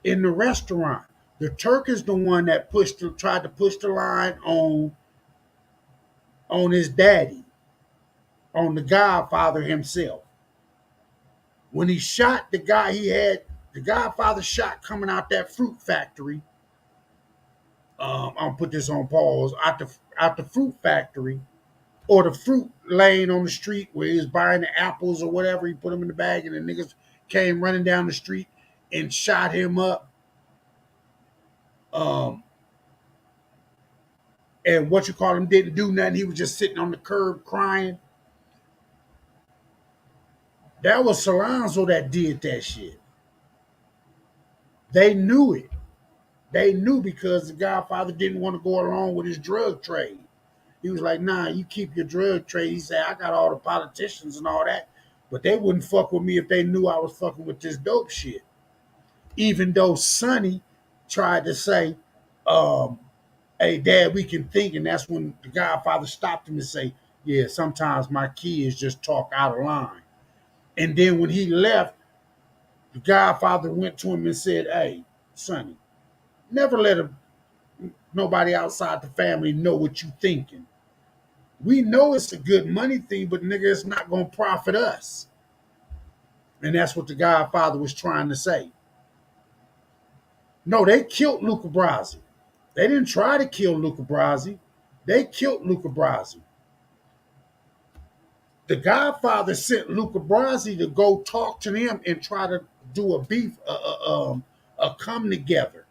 restaurant. The Turk is the one that tried to push the line on his daddy, on the Godfather himself. When he shot the guy, he had the Godfather shot coming out that fruit factory. I'll put this on pause. Out the fruit factory, or the fruit laying on the street where he was buying the apples or whatever. He put them in the bag, and the niggas came running down the street and shot him up. Um, and what you call him didn't do nothing. He was just sitting on the curb crying. That was Solanzo that did that shit. They knew it. They knew because the Godfather didn't want to go along with his drug trade. He was like, nah, you keep your drug trade. He said, I got all the politicians and all that, but they wouldn't fuck with me if they knew I was fucking with this dope shit. Even though Sonny tried to say, um, hey, Dad, we can think. And that's when the Godfather stopped him and say, yeah, sometimes my kids just talk out of line. And then when he left, the Godfather went to him and said, hey, Sonny, never let nobody outside the family know what you thinking. We know it's a good money thing, but nigga, it's not going to profit us. And that's what the Godfather was trying to say. No, they killed Luca Brasi. They didn't try to kill Luca Brasi. They killed Luca Brasi. The Godfather sent Luca Brasi to go talk to them and try to do a beef, a come together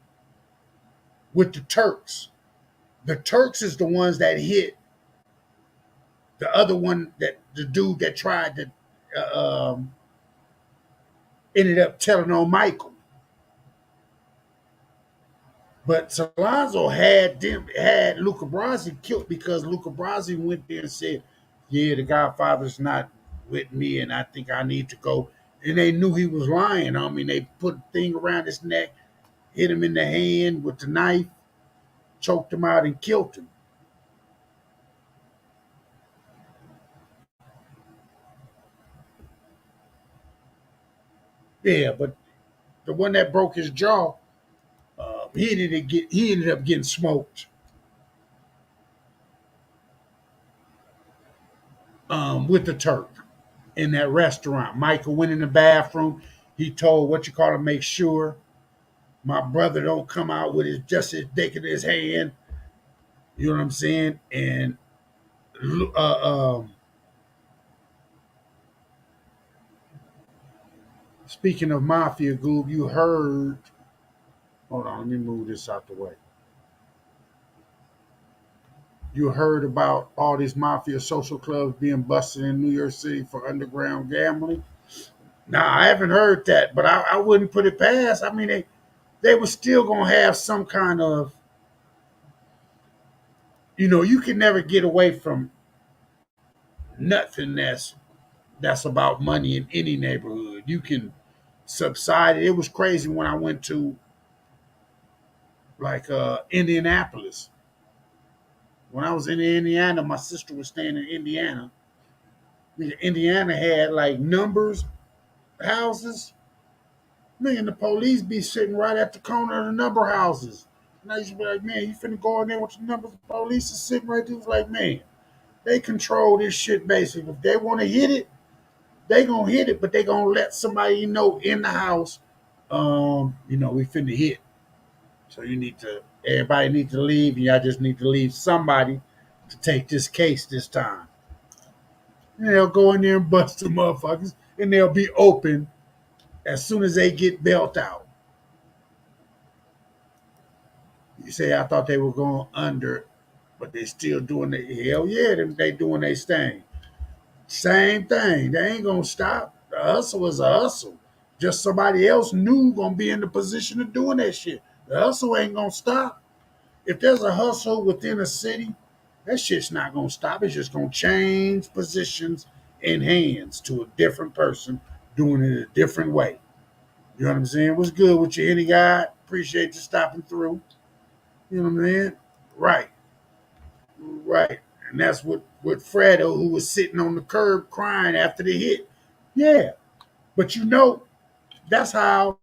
with the Turks. The Turks is the ones that hit the other one, that the dude that tried to ended up telling on Michael. But Salazzo had Luca Brasi killed because Luca Brasi went there and said, yeah, the Godfather's not with me and I think I need to go. And they knew he was lying. I mean, they put a thing around his neck, hit him in the hand with the knife, choked him out and killed him. Yeah, but the one that broke his jaw, he ended up getting smoked with the Turk in that restaurant. Michael went in the bathroom. He told what you call him, make sure. My brother don't come out with just his dick in his hand. You know what I'm saying? And speaking of mafia, Goob, you heard. Hold on, let me move this out the way. You heard about all these mafia social clubs being busted in New York City for underground gambling? Nah, I haven't heard that, but I wouldn't put it past. I mean, they were still gonna have some kind of, you can never get away from nothing that's about money in any neighborhood. You can subside it. It was crazy when I went to like Indianapolis. When I was in Indiana, my sister was staying in Indiana. Indiana had like numbers houses. Man, the police be sitting right at the corner of the number houses. And I used to be like, man, you finna go in there with the numbers. The police is sitting right there. It's like, man, they control this shit basically. If they want to hit it, they gonna hit it, but they gonna let somebody know in the house, we finna hit. So everybody need to leave, and y'all just need to leave somebody to take this case this time. And they'll go in there and bust the motherfuckers, and they'll be open as soon as they get bailed out. You say, I thought they were going under, but they still doing it. Hell yeah, they doing their thing. Same thing. They ain't gonna stop. The hustle is a hustle. Just somebody else new gonna be in the position of doing that shit. The hustle ain't gonna stop. If there's a hustle within a city, that shit's not gonna stop. It's just gonna change positions and hands to a different person doing it a different way. You know what I'm saying? What's good with you, any guy? Appreciate you stopping through. You know what I'm saying? Right. Right. And that's what Fredo, who was sitting on the curb crying after the hit. Yeah. But that's how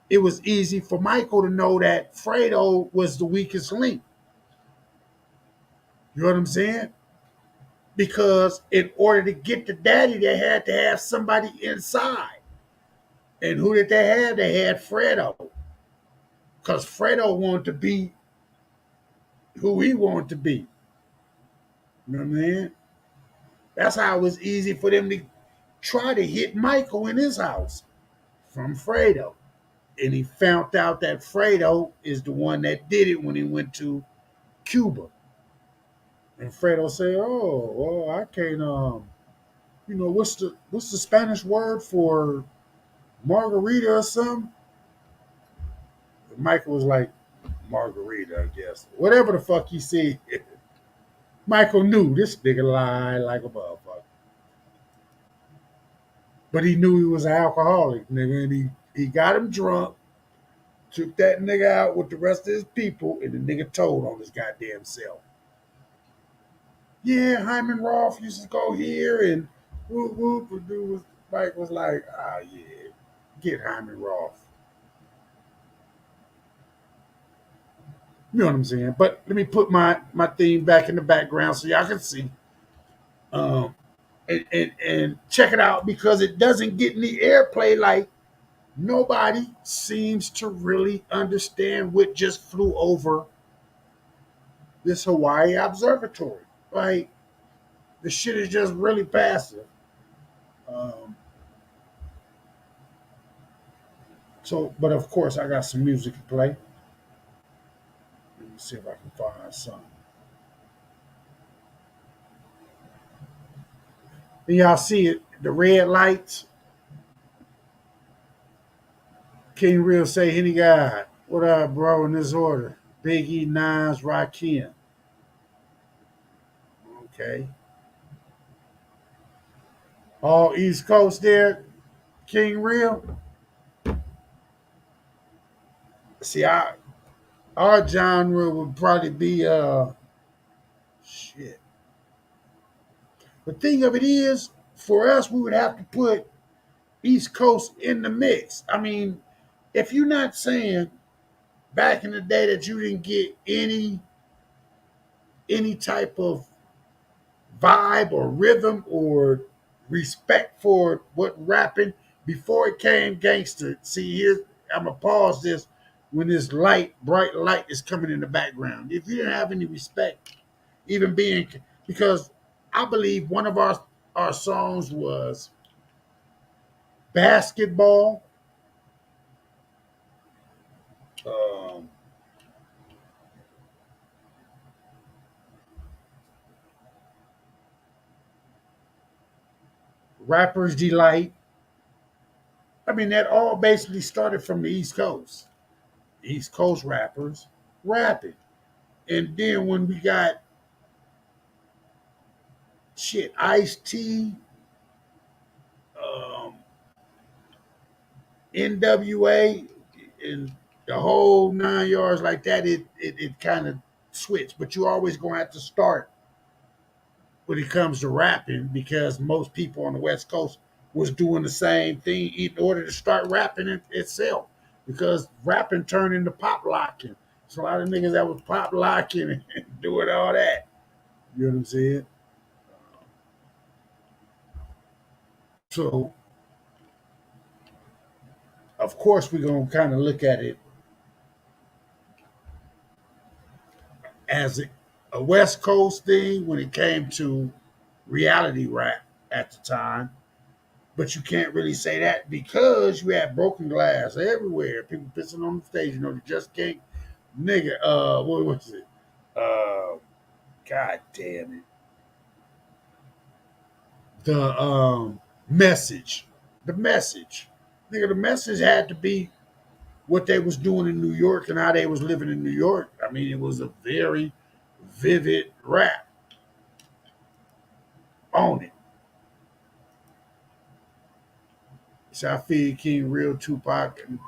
it was easy for Michael to know that Fredo was the weakest link. You know what I'm saying? Because in order to get the daddy, they had to have somebody inside. And who did they have? They had Fredo. Because Fredo wanted to be who he wanted to be. You know what I mean? That's how it was easy for them to try to hit Michael in his house from Fredo. And he found out that Fredo is the one that did it when he went to Cuba. And Fredo said, "Oh, well, I can't. What's the Spanish word for margarita or something?" And Michael was like, "Margarita, I guess. Whatever the fuck he said." Michael knew this nigga lied like a motherfucker, but he knew he was an alcoholic, nigga, and he got him drunk. Took that nigga out with the rest of his people, and the nigga told on his goddamn self. Yeah, Hyman Roth used to go here and whoop whoop. And Mike was like, yeah, get Hyman Roth. You know what I'm saying? But let me put my theme back in the background so y'all can see. And check it out because it doesn't get any airplay. Like nobody seems to really understand what just flew over this Hawaii observatory. Like the shit is just really passive. Um, but of course, I got some music to play. Let me see if I can find something. And y'all see it, the red lights. King Real say, Henny God, what up, bro, in this order? Big E, Nines, Rakim. Okay. All East Coast there, King Real. See, our genre would probably be shit. The thing of it is, for us, we would have to put East Coast in the mix. I mean, if you're not saying back in the day that you didn't get any type of vibe or rhythm or respect for what rapping before it came gangster. See here, I'm gonna pause this. when this light, bright light is coming in the background. If you didn't have any respect, even being, because I believe one of our songs was Basketball, um, Rapper's Delight. I mean, that all basically started from the East Coast. East Coast rappers rapping. And then when we got shit, Ice-T, um, NWA, and the whole 9 yards like that, it kind of switched. But you always gonna have to start when it comes to rapping because most people on the West Coast was doing the same thing in order to start rapping itself. Because rapping turned into pop locking. So a lot of niggas that was pop locking and doing all that. You know what I'm saying? So of course we're gonna kind of look at it as a West Coast thing when it came to reality rap at the time. But you can't really say that because you had broken glass everywhere. People pissing on the stage, you know, they just can't nigga, what was it? God damn it. The message. The message. Nigga, the message had to be what they was doing in New York and how they was living in New York. I mean, it was a very vivid rap on it. Shafi King, Real Tupac, and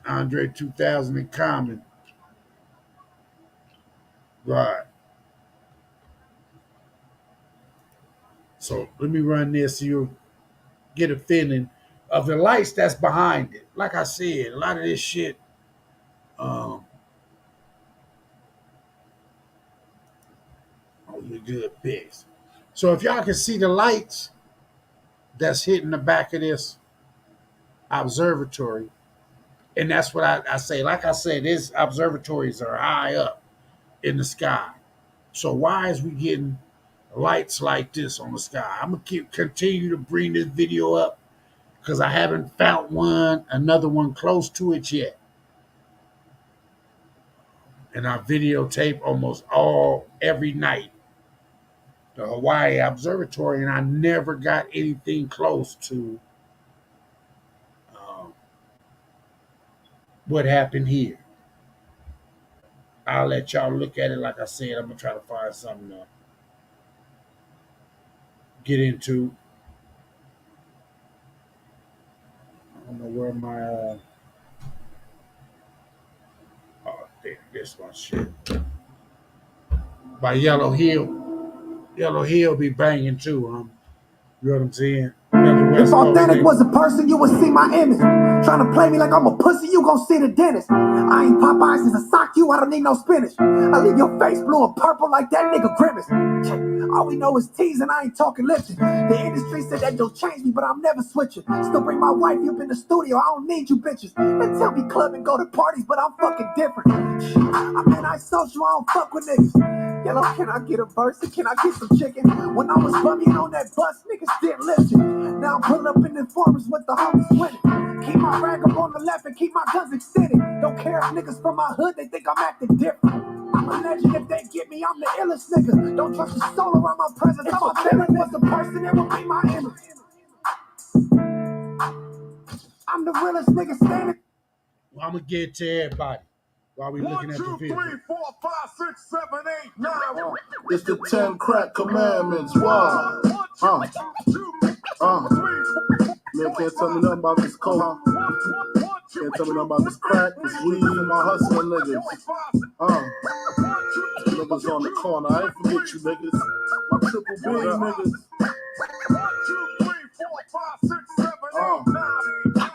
Andre 2000 in Common. Right. So let me run this so you'll get a feeling of the lights that's behind it. Like I said, a lot of this shit, oh, you good picks. So if y'all can see the lights that's hitting the back of this observatory, and that's what I say. Like I said, these observatories are high up in the sky. So why is we getting lights like this on the sky? I'm gonna continue to bring this video up because I haven't found another one close to it yet. And I videotape almost every night the Hawaii Observatory, and I never got anything close to what happened here. I'll let y'all look at it. Like I said, I'm gonna try to find something to get into. I don't know where my oh damn, this one shit by Yellow Hill. Yellow Hill be banging too. You know what I'm saying? If Authentic was a person, you would see my image. Trying to play me like I'm a pussy, you gon' see the dentist. I ain't Popeyes, is a sock you, I don't need no spinach. I leave your face blue and purple like that nigga Grimace. All we know is teasing, I ain't talking lifting. The industry said that don't change me, but I'm never switching. Still bring my wife up in the studio, I don't need you bitches. They tell me club and go to parties, but I'm fucking different. I'm anti-social, I don't fuck with niggas. Yellow, can I get a verse and can I get some chicken? When I was bumming on that bus, niggas didn't listen. Now I'm pulling up in the informers with the homies winning. Keep my rag up on the left and keep my guns extended. Don't care if niggas from my hood, they think I'm acting different. I'm a legend, if they get me, I'm the illest nigga. Don't trust your soul around my presence. If I'm feeling was the person, it would be my image. I'm the realest nigga standing. Well, I'm gonna get to everybody while we looking at the video. 1, 2, 3, 4, 5, 6, 7, 8, 9. It's the 10 crack commandments. Wow. Man can't tell me nothing about this coke. Can't tell me nothing about this crack, this weed, and my hustling niggas. Niggas on the corner, I ain't forget you niggas. My triple B niggas. 1, 2, 3, 4, 5, 6, 7, 8, 9.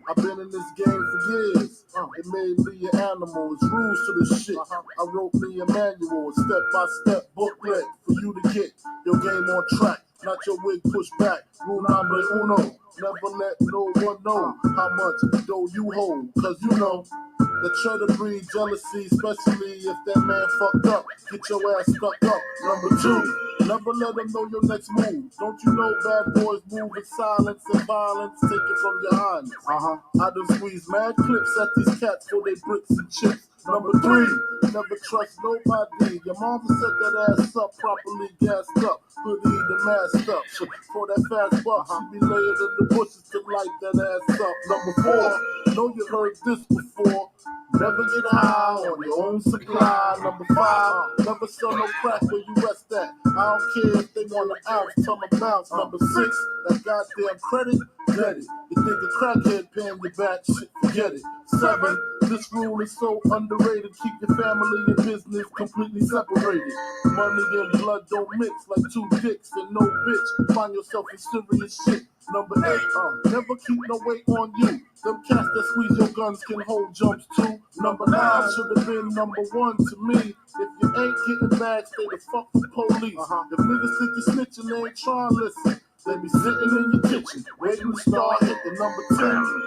I've been in this game for years. It made me an animal. It's rules to this shit. I wrote me a manual, a step-by-step booklet for you to get your game on track. not your wig pushed back. Rule number uno, never let no one know how much dough you hold, cause you know the try to breed jealousy, especially if that man fucked up. Get your ass stuck up. Number two, never let them know your next move. Don't you know bad boys move in silence and violence? Take it from your highness. I done squeeze mad clips at these cats for they bricks and chips. Number three, never trust nobody. Your mama set that ass up, properly gassed up, hoodie the masked up. For that fast buck, she be laying in the bushes to light that ass up. Number four, know you heard this before. Never get high on your own supply. Number five, never sell no crack where you rest at. I don't care if they want an ounce, tell them bounce. Number six, that goddamn credit, get it. You think a crackhead paying you back, shit, forget it. Seven, this rule is so underrated. Keep your family and business completely separated. Money and blood don't mix like two dicks and no bitch. Find yourself in serious shit. Number eight, never keep no weight on you. Them cats that squeeze your guns can hold jumps too. Number nine should have been number one to me. If you ain't getting back, stay the fuck with police. If niggas think you snitching, they ain't trying to listen. They be sitting in your kitchen, waiting to start hitting. Number 10,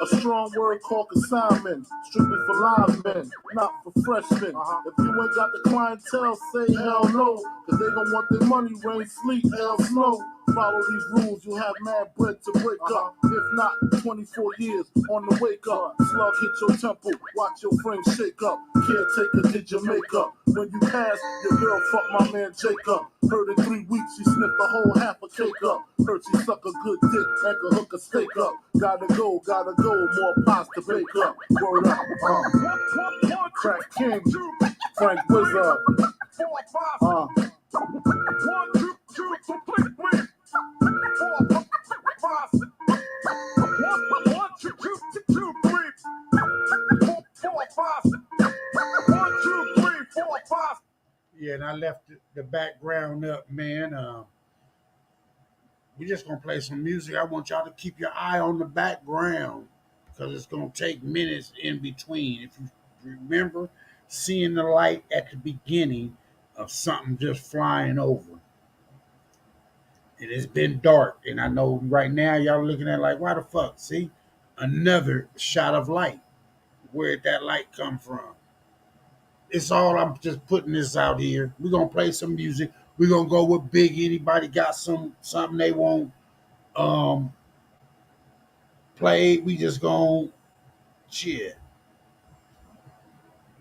a strong word called consignment. Strictly for live men, not for freshmen. If you ain't got the clientele, say hell no. Cause they gon' want their money, rain, sleet, hell, snow. Follow these rules, you have mad bread to break up. If not, 24 years on the wake up. Slug hit your temple, watch your frame shake up. Caretaker did your makeup. When you pass, your girl fucked my man Jacob. Heard in 3 weeks she sniffed the whole half a cake up. Heard she suck a good dick and could hook a steak up. Gotta go, more pots to bake up. Word up, Crack King, Frank Wizard. 4, 5, 1, 2, 2, complete win. 4, 5, 1, 2, 2, 2, 3. 4, 5. 1, 2, 3, 4, 5. Yeah, and I left the background up, man. We're just gonna play some music. I want y'all to keep your eye on the background because it's gonna take minutes in between. If you remember seeing the light at the beginning of something just flying over, it has been dark, and I know right now y'all looking at it like, why the fuck? See, another shot of light. Where'd that light come from? It's all, I'm just putting this out here. We're gonna play some music. We're gonna go with Big. Anybody got something they want played? We just gonna shit.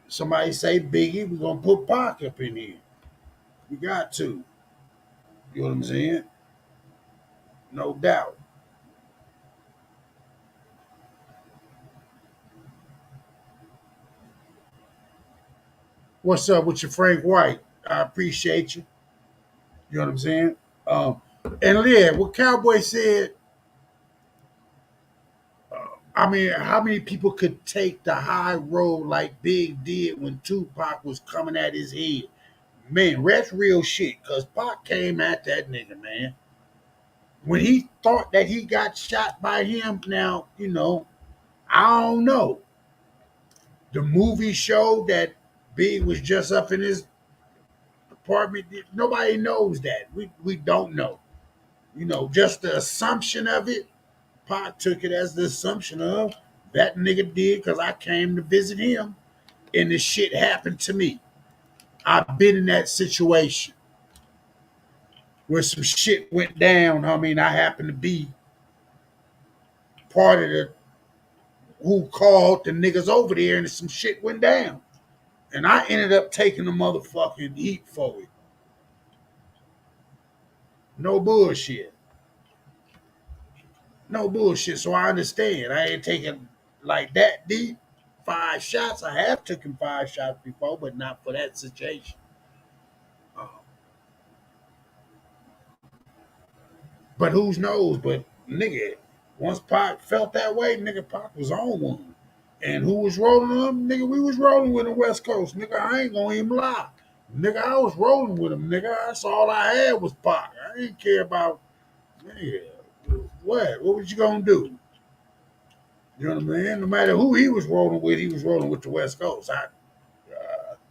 Somebody say Biggie, we're gonna put Pac up in here. We got to. You know what I'm saying? No doubt. What's up with your Frank White? I appreciate you. You know what I'm saying? And yeah, what Cowboy said, I mean, how many people could take the high road like Big did when Tupac was coming at his head? Man, that's real shit. Cause Pac came at that nigga, man. When he thought that he got shot by him, now, you know, I don't know. The movie showed that Big was just up in his apartment. Nobody knows that. We don't know. You know, just the assumption of it. Pac took it as the assumption of that nigga did because I came to visit him and this shit happened to me. I've been in that situation where some shit went down. I mean, I happened to be part of the who called the niggas over there and some shit went down. And I ended up taking the motherfucking heat for it. No bullshit. No bullshit. So I understand. I ain't taking like that deep. 5 shots. I have taken 5 shots before, but not for that situation. But who knows? But nigga, once Pac felt that way, nigga, Pac was on one. And who was rolling them? Nigga, we was rolling with the West Coast. Nigga, I ain't gonna even lie. Nigga, I was rolling with him, nigga. That's all I had was Pac. I didn't care about, nigga, what? What was you gonna do? You know what I mean? No matter who he was rolling with the West Coast.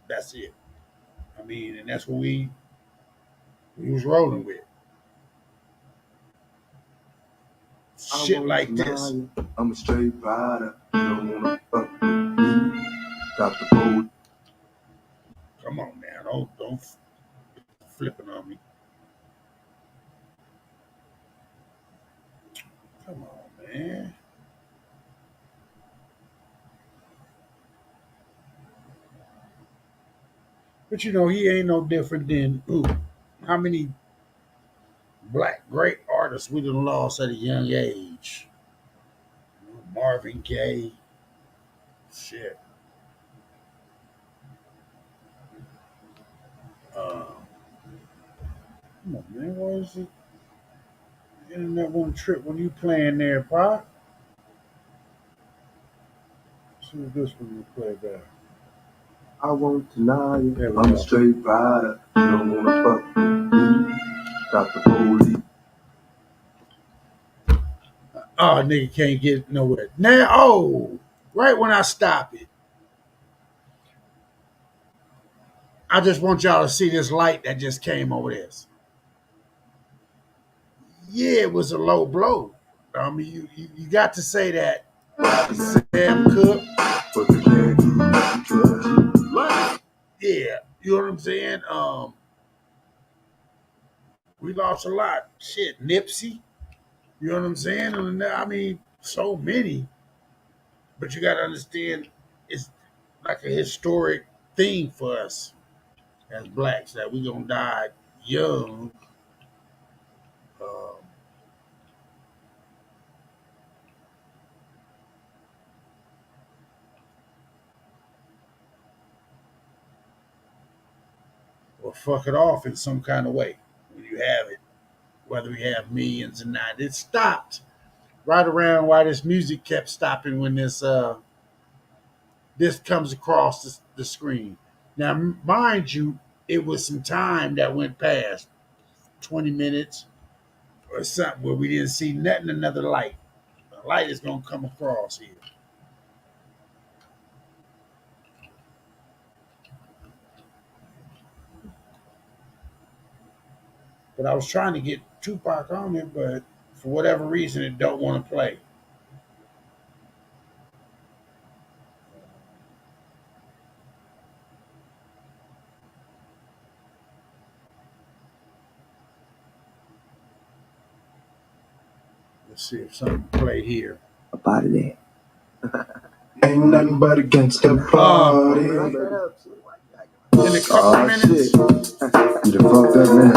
That's it. I mean, and that's what we was rolling with. shit like this. I'm a straight rider. You don't wanna fuck with me. Got the boat. Come on now, don't flipping on me. Come on, man. But you know, he ain't no different than how many black great artists we done lost at a young age. Marvin Gaye, shit. Come on, man. What is it? Internet one trip when you playing there, Pop. See if this one you play back. I won't deny it. There we I'm go. a straight rider. You don't wanna fuck with me. Got the police. Oh, nigga can't get nowhere. Now, right when I stop it, I just want y'all to see this light that just came over this. Yeah, it was a low blow. I mean, you got to say that Sam Cooke. Yeah, you know what I'm saying? We lost a lot. Shit, Nipsey. You know what I'm saying? And I mean, so many. But you got to understand, it's like a historic thing for us as blacks that we gonna die young. Um, or fuck it off in some kind of way when you have it, whether we have millions or not. It stopped right around why this music kept stopping when this comes across the screen. Now, mind you, it was some time that went past 20 minutes or something where we didn't see nothing, another light. The light is gonna come across here. But I was trying to get Tupac on it, but for whatever reason, it don't want to play. Let's see if something play here. Up out of there. Ain't nothing but against the party. In a couple minutes. Shit. You done fucked up now.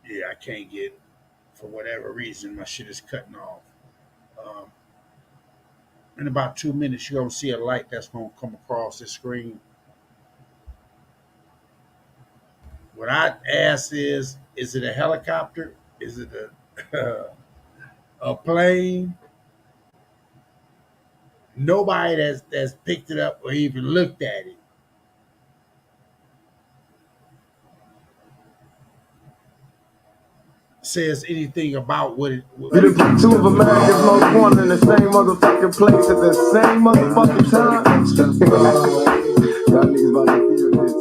Yeah, I can't get, for whatever reason, my shit is cutting off. In about 2 minutes, you're gonna see a light that's gonna come across the screen. What I ask is it a helicopter? Is it a plane? Nobody that's picked it up or even looked at it says anything about what it was. You done put two of America's most wanted in the same motherfucking place at the same motherfucking time. Y'all niggas about to feel this.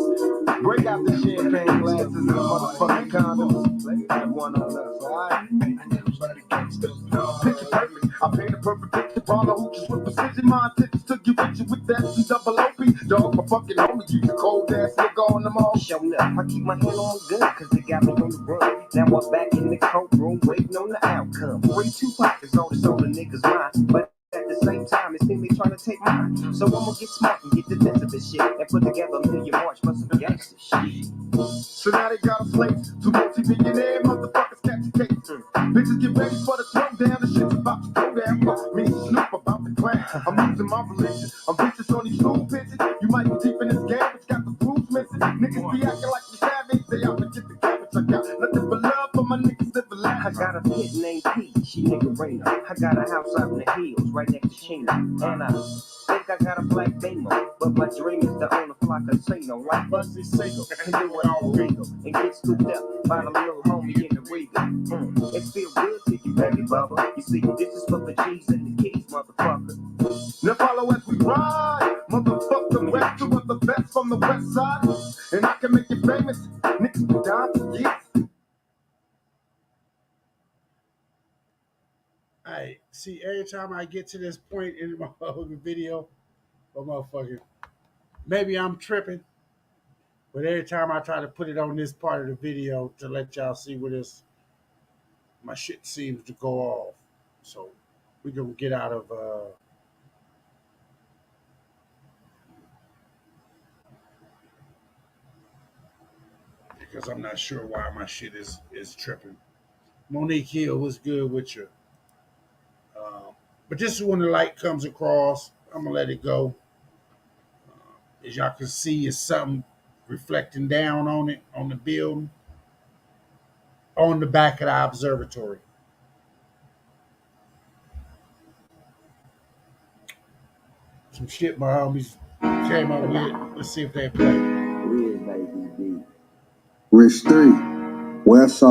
Break out the champagne glasses and the motherfucking condoms. Have one on us, alright? Picture perfect. I paint a perfect picture. Follow hooches with precision. My intentions took you with you with that and double OP. Dog, my fucking homie. You the cold ass nigga on them all. Showing up. I keep my hand on good cause they got me on the run. Now I'm back in the courtroom waiting on the outcome. 3 2 pockets on the niggas' mind. But at the same time, it's been me trying to take mine. So I'm gonna get smart and get defensive this shit and put together a million march for some gangster shit. So now they got a slate to multi-millionaire motherfuckers catch a case. Bitches get ready for the throwdown. The shit's about to go down. Me and Snoop about to clash. I'm losing my religion. I'm vicious on these stool pitches. You might be deep in this game, but you got the proofs missing. Niggas be acting like you savage. They out to get the cabbage. I got nothing but love for my niggas that relax. I got a pit named P. She nigga Raina. I got a house out in the hills right next to Chino. And I think I got a black Bamo. But my dream is to own a flock of casino. Like Bugsy Siegel. And do it all regal. And get scooped up by the little homie in the Regal. It feel good to you, baby bubba. You see, this is for the G's and the keys, motherfucker. Now follow as we ride. Motherfucker, rap to with the best from the west side. And I can make you famous. Niggas be dying for years. See, every time I get to this point in my video, oh motherfucker, maybe I'm tripping, but every time I try to put it on this part of the video to let y'all see where this my shit seems to go off. So we're gonna get out of because I'm not sure why my shit is tripping. Monique Hill, what's good with you? But this is when the light comes across. I'm gonna let it go. As y'all can see, it's something reflecting down on it on the building on the back of the observatory. Some shit my homies came up with. Let's see if they play. Rich 3, West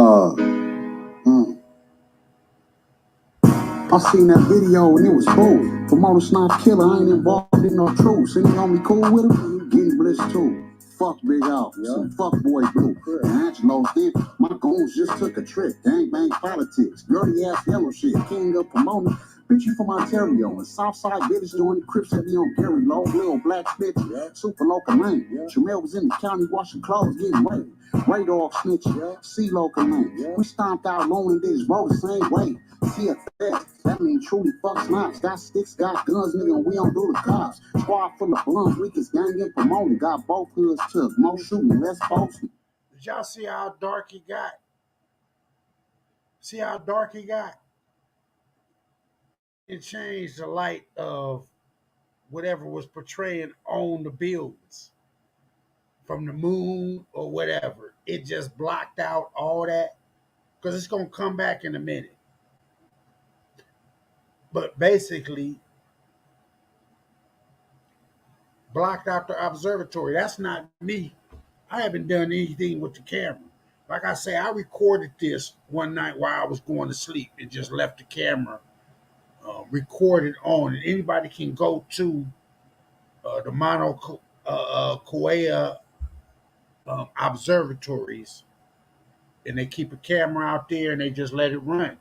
I seen that video and it was cool. Promoter Snipes killer, I ain't involved in no truth. And he on me cool with him, getting blitzed too. Fuck Big Al, some fuck boy blue. And Angelo's did, my goons just took a trip. Gangbang politics, dirty ass yellow shit. King of Pomona, bitch you from Ontario. And Southside bitches doing the Crips that be on Gary Low, little black bitch, super local lane. Jamel was in the county washing clothes, getting raped. Ray Dog snitch, C local lane. We stomped out alone and did his roll the same way. See a fed, that mean truly fuck snipes. Got sticks, got guns, nigga, and we don't do the cops. Squad full of blunts, weakest gang in Pomona. Got both hoods took, more shooting, less posting. Did y'all see how dark he got? See how dark he got? It changed the light of whatever was portraying on the buildings from the moon or whatever. It just blocked out all that because it's going to come back in a minute. But basically, blocked out the observatory. That's not me. I haven't done anything with the camera. Like I say, I recorded this one night while I was going to sleep and just left the camera recorded on. And anybody can go to the Mauna Kea observatories and they keep a camera out there and they just let it run.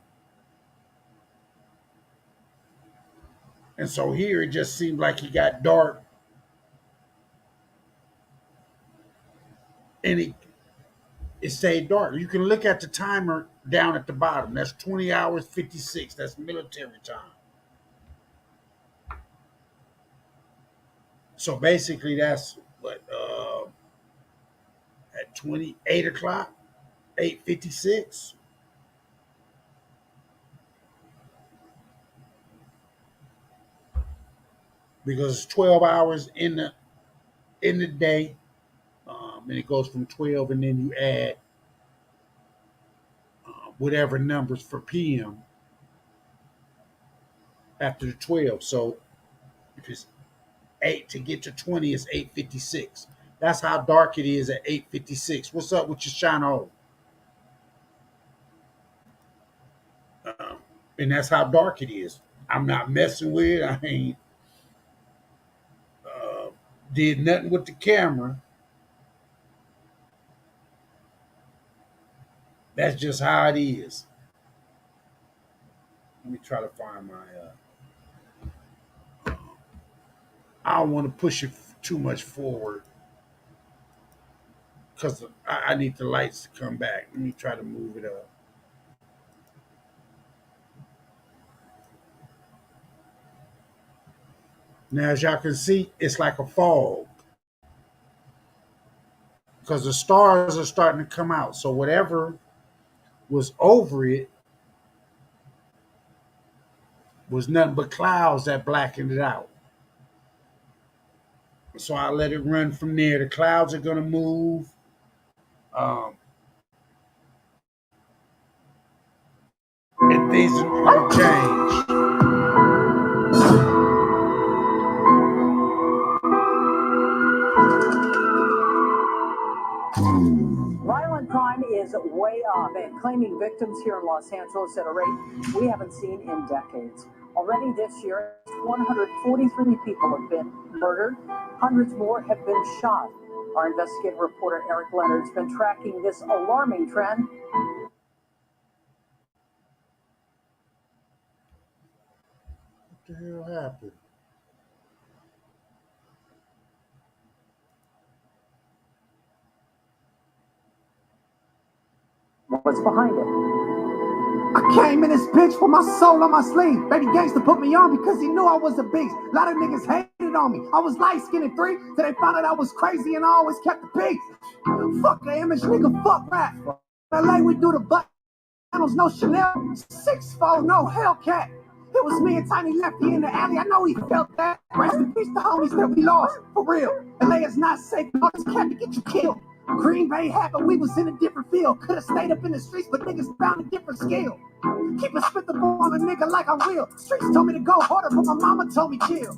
And so here it just seemed like it got dark and it stayed dark. You can look at the timer down at the bottom. That's 20 hours 56. That's military time. So basically that's what at 28 o'clock, 8:56. Because it's 12 hours in the day. And it goes from 12 and then you add whatever numbers for PM after the 12. So if it's 8 to get to 20, it's 8:56. That's how dark it is at 8:56. What's up with your shine hole? And that's how dark it is. I'm not messing with it. I ain't did nothing with the camera. That's just how it is. Let me try to find my. I don't want to push it too much forward because I need the lights to come back. Let me try to move it up. Now, as y'all can see, it's like a fog because the stars are starting to come out. So whatever was over it was nothing but clouds that blackened it out. So I let it run from there. The clouds are going to move. Um, and things are going to change. Violent crime is way up and claiming victims here in Los Angeles at a rate we haven't seen in decades. Already this year, 143 people have been murdered. Hundreds more have been shot. Our investigative reporter Eric Leonard's been tracking this alarming trend. the hell happened? What's behind it? I came in this bitch with my soul on my sleeve. Baby gangster put me on because he knew I was a beast. A lot of niggas hated on me. I was light-skinned at 3 till they found out I was crazy and I always kept the peace. Fuck the image, nigga, fuck rap. LA, we do the buttons, no Chanel. 6'4", no Hellcat. It was me and Tiny Lefty in the alley. I know he felt that. Rest in peace, the homies that we lost. For real. LA is not safe. All this cat to get you killed. Green Bay happened, we was in a different field. Could've stayed up in the streets, but niggas found a different skill. Keep a spit the ball on a nigga like I'm real. Streets told me to go harder, but my mama told me chill.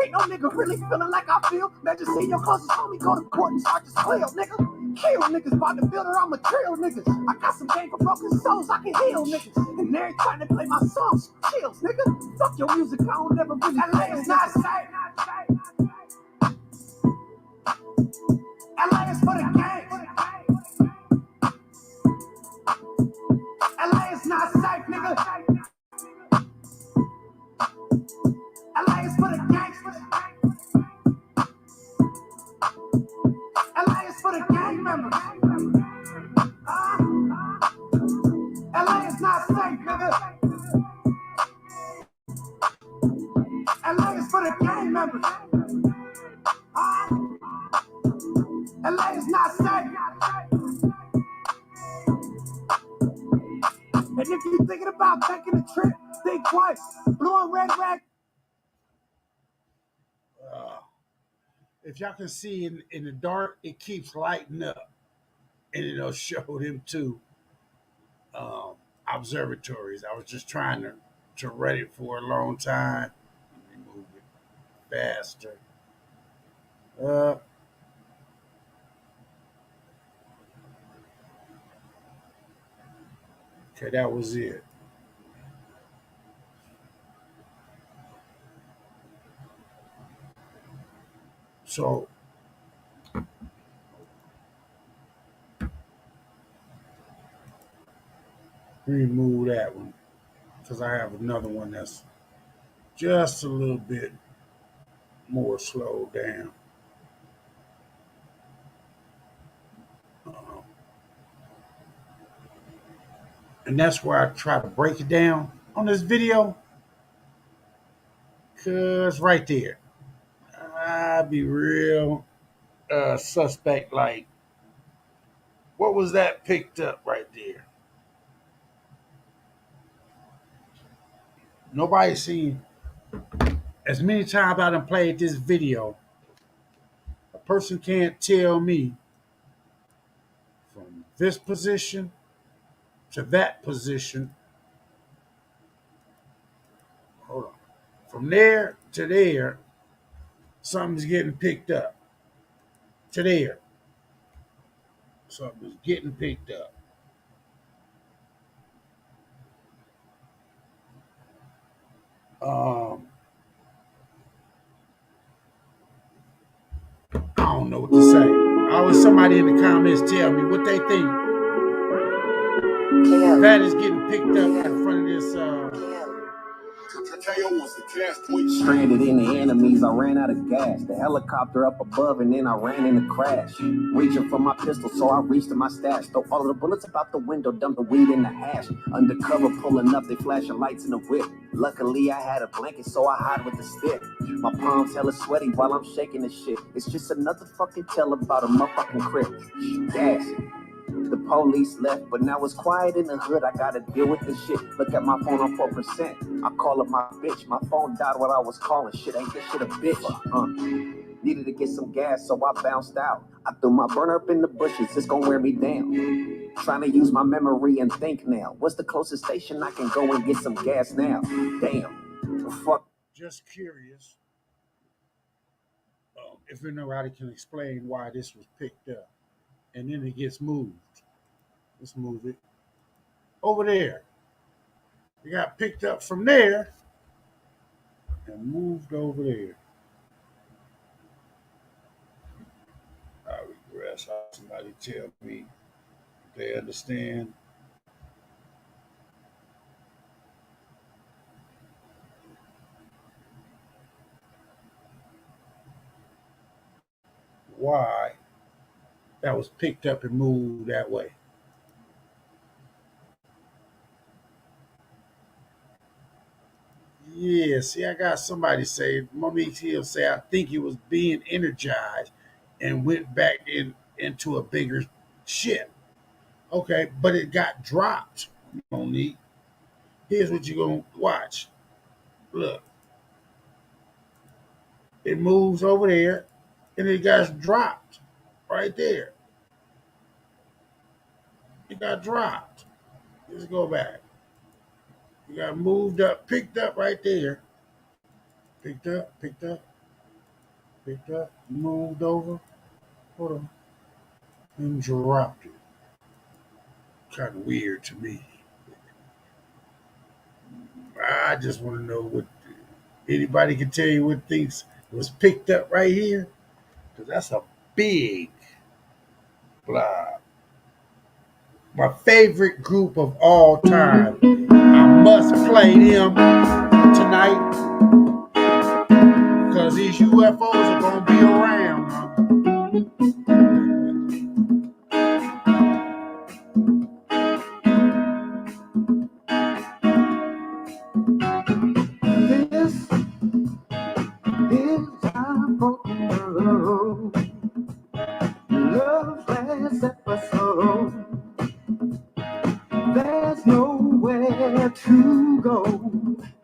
Ain't no nigga really feeling like I feel. Man, just see your closest homie go to court and start to squeal, nigga. Kill niggas, about to build her, I'm material niggas. I got some game for broken souls, I can heal niggas. And they're trying to play my songs, chills, nigga. Fuck your music, I don't never really LA is not safe. LA is for the gang. LA is not safe, nigga. LA is for the gangsters. LA is for the gang members. LA is not safe, nigga. LA is for the gang members. LA is not safe. And if you're thinking about taking a trip, think twice. Blue and red rag. If y'all can see in the dark, it keeps lighting up, and it'll show them two observatories. I was just trying to read it for a long time. Let me move it faster. Okay, that was it. So remove that one because I have another one that's just a little bit more slowed down. And that's why I try to break it down on this video because right there, I be real suspect like, what was that picked up right there? Nobody seen as many times I done played this video. A person can't tell me from this position to that position. Hold on. From there to there, something's getting picked up. To there, something's getting picked up. I don't know what to say. I always somebody in the comments tell me what they think. That is getting picked up in front of this. Stranded in the enemies, I ran out of gas. The helicopter up above and then I ran in a crash. Reaching for my pistol, so I reached to my stash. Throw all of the bullets about the window, dump the weed in the hash. Undercover pulling up, they flashing lights in the whip. Luckily I had a blanket, so I hide with the stick. My palms hella sweaty while I'm shaking this shit. It's just another fucking tale about a motherfucking crib. Gas. The police left, but now it's quiet in the hood. I gotta deal with this shit. Look at my phone on 4%. I call up my bitch. My phone died while I was calling. Shit, ain't this shit a bitch? Needed to get some gas, so I bounced out. I threw my burner up in the bushes. It's gonna wear me down. Trying to use my memory and think now. What's the closest station I can go and get some gas now? Damn. Fuck. Just curious if anybody can explain why this was picked up. And then it gets moved. Let's move it over there. It got picked up from there and moved over there. I regress. Somebody tell me if they understand. that was picked up and moved that way. Yeah, see, I got somebody say, Monique Hill say, I think it was being energized and went back into a bigger ship. Okay, but it got dropped, Monique. Here's what you're going to watch. Look, it moves over there and it got dropped right there. It got dropped. Let's go back. It got moved up, picked up right there. Picked up, picked up, picked up, moved over. Hold on. And dropped it. Kind of weird to me. I just want to know what anybody can tell you what thinks was picked up right here. Because that's a big blob. My favorite group of all time. I must play them tonight because these UFOs are going to be around. This is our broken love last episode. There's nowhere to go.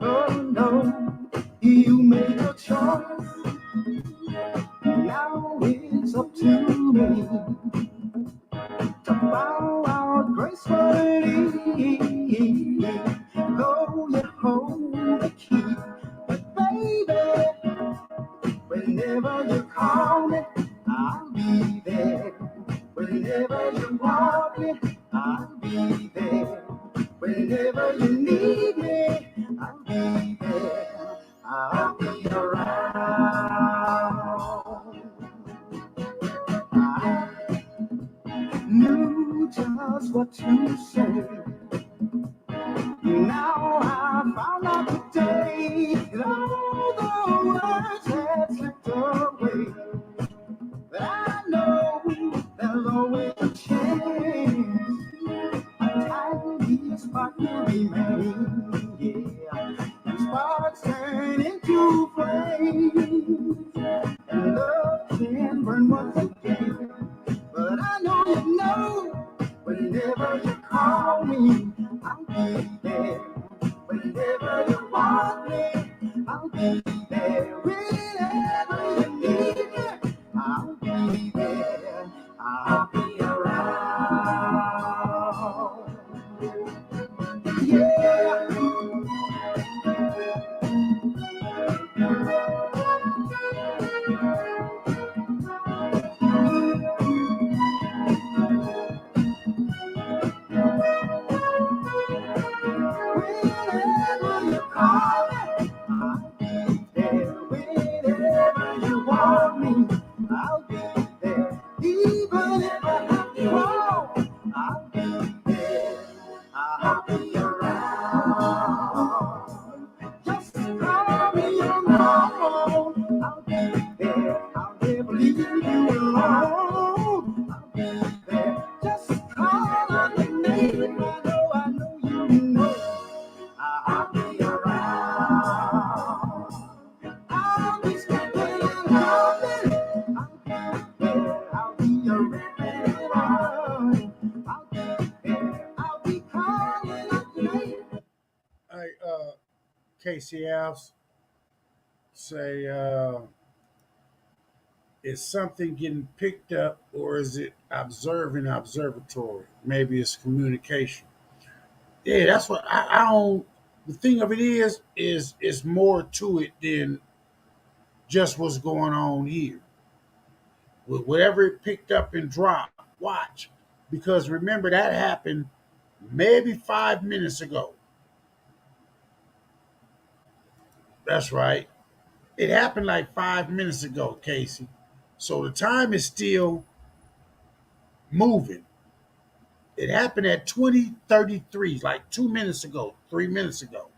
Oh no, you made a choice. Now it's up to me to bow out gracefully. Though you hold the key, but baby, whenever you call me, I'll be there. Whenever you want me, I'll be there. Whenever you need me, I'll be there. I'll be around. I knew just what to say. Now I found out today that all the words had slipped away. But I know there's always a chance. A tiny spark will remain, yeah. And sparks turn into flames. And love can burn once again. But I know, whenever you call me, I'll be there. Whenever you want me, I'll be there. Whenever you need me, I'll be there. I'll be around. Yeah. Whenever you call me, I'll be there. Whenever you want me, I'll be there. Even if I have to walk, I'll be there. I'll be around. Just call me on the phone. I'll be there. I'll never leave you alone. I'll be there. Just call on your name. I know you know. I'll be around. I'll be standing and hoping. I'll be there. I'll be around. I'll be there. I'll be calling on your name. Hey, KCFs say, is something getting picked up or is it observing observatory? Maybe it's communication. Yeah, that's what I don't. The thing of it is it's more to it than just what's going on here. Whatever it picked up and dropped, watch. Because remember, that happened maybe 5 minutes ago. That's right. It happened like 5 minutes ago, Casey. So the time is still moving. It happened at 20:33, like 2 minutes ago, 3 minutes ago.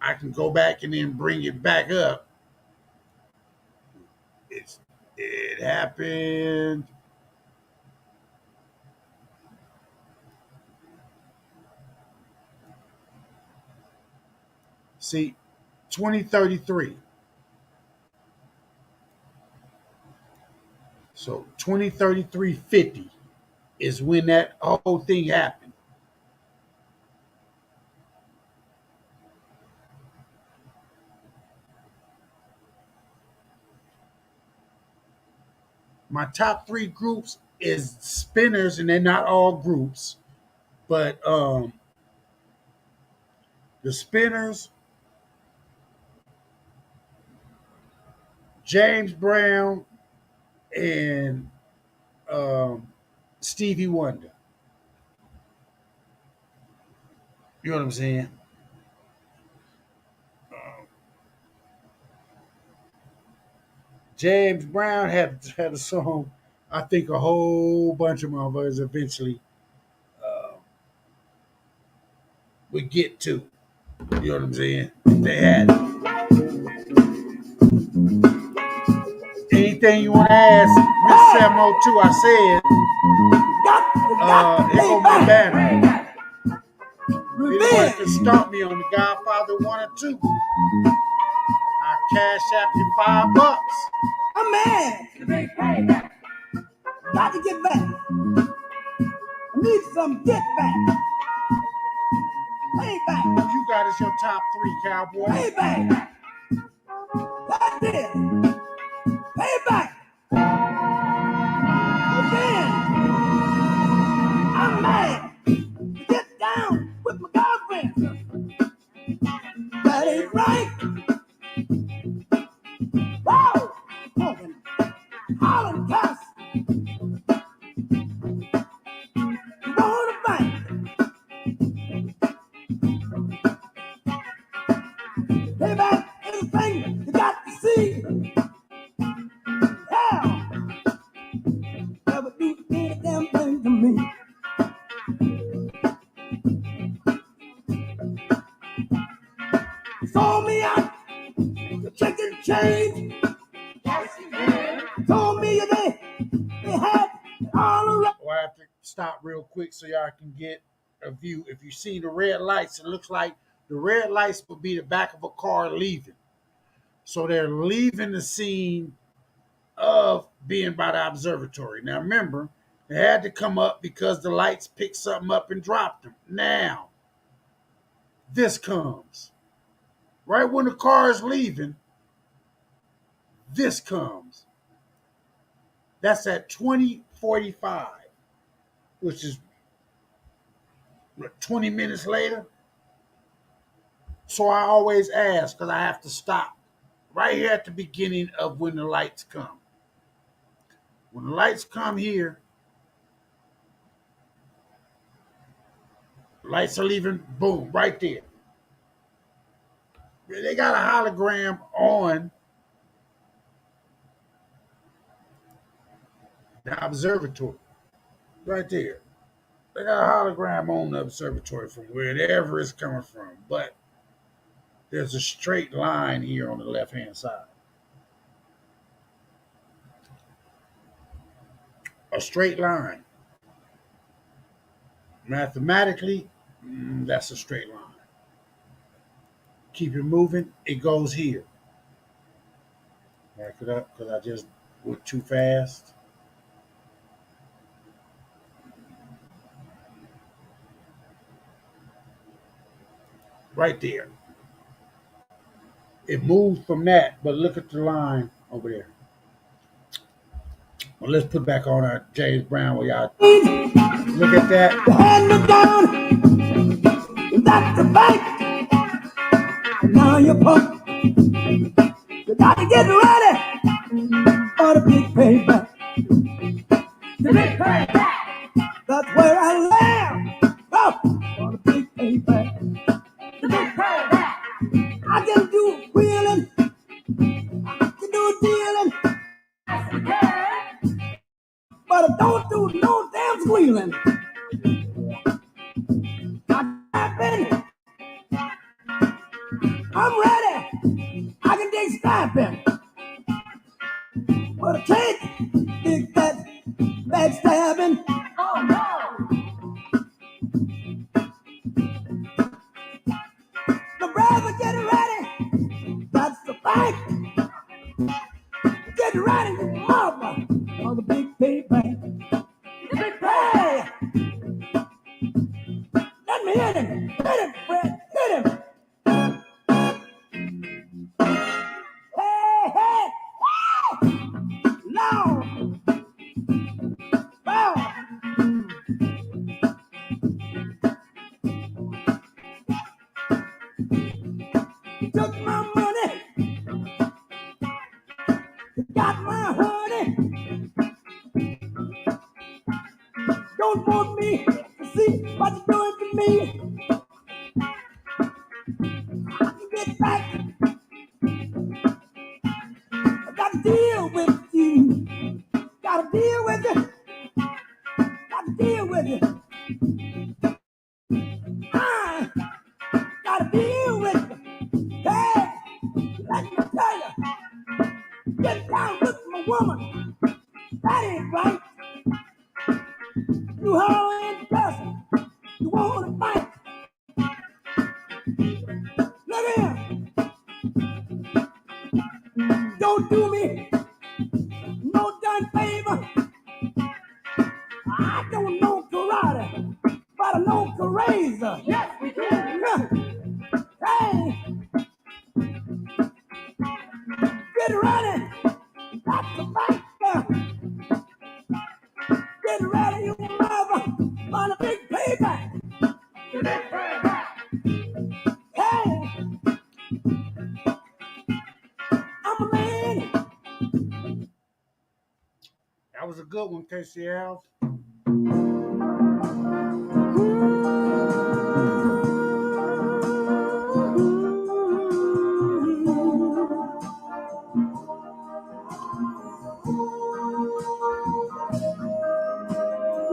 I can go back and then bring it back up. It's It happened. See, 2033. So 2033-50 is when that whole thing happened. My top three groups is spinners, and they're not all groups, but the spinners, James Brown, and Stevie Wonder. You know what I'm saying? James Brown had a song. I think a whole bunch of motherfuckers eventually would get to. You know what I'm saying? They had anything you want to ask, Miss 702. I said, here go my banner. Anyone can start me on the Godfather 1 or 2. I'll cash out you $5. I'm mad. Got to get back. I need some get back. Payback. What you got is your top three, cowboy. Payback. That's it. Payback. Again. I'm mad. Get down with my girlfriend. That ain't right. Whoa. Holland cuss. You wanna fight? Payback anything you got to see. Hell, never do any damn thing to me. Sold me out the chicken chain. Yes, you did. Told me they had it all around. Well, I have to stop real quick so y'all can get a view. If you see the red lights, it looks like the red lights would be the back of a car leaving. So they're leaving the scene of being by the observatory. Now remember, they had to come up because the lights picked something up and dropped them. Now, this comes. Right when the car is leaving, this comes. That's at 20:45, which is 20 minutes later. So I always ask, because I have to stop right here at the beginning of when the lights come. When the lights come here, lights are leaving, boom, right there. They got a hologram on the observatory, right there. They got a hologram on the observatory from wherever it's coming from, but there's a straight line here on the left-hand side. A straight line. Mathematically, that's a straight line. Keep it moving, it goes here. Back it up because I just went too fast. Right there. It moved from that, but look at the line over there. Well, let's put back on our James Brown where y'all look at that. Hand me down. That's the bank. Now you're pumped. You got to get ready for the big payback. The big payback. That's where I live. Oh, for the big payback. The big payback. I can do wheeling. I can do dealing. Yes, you can. But I don't do no damn squealing. I'm ready. I can dig snapping. But I can't hit him, Fred, hit him. Hey, hey, no, oh. He took my money, he got my honey. Don't want me to see what you're doing to me. I can get back, I gotta deal with you. Gotta deal with it, gotta deal with it. I gotta deal with it. Hey, let me tell you, get down, look at my woman. That ain't right. You hollering cussing. You wanna fight. Look here. Don't do me no done favor. I don't know karate, but I know karate. Yes, we do. Hey, get ready. Got to fight. Get ready, you mother, on a big payback. Hey, I'm a man. That was a good one, KCL.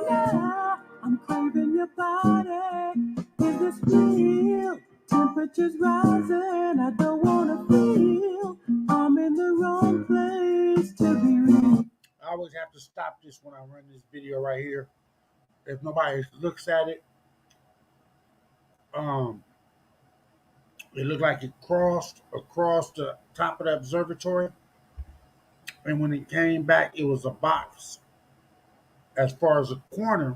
Yeah, I'm craving your body. Is this real? Temperatures rising. I don't wanna feel I'm in the wrong place to be real. I always have to stop this when I run this video right here. If nobody looks at it, it looked like it crossed across the top of the observatory. And when it came back, it was a box as far as a corner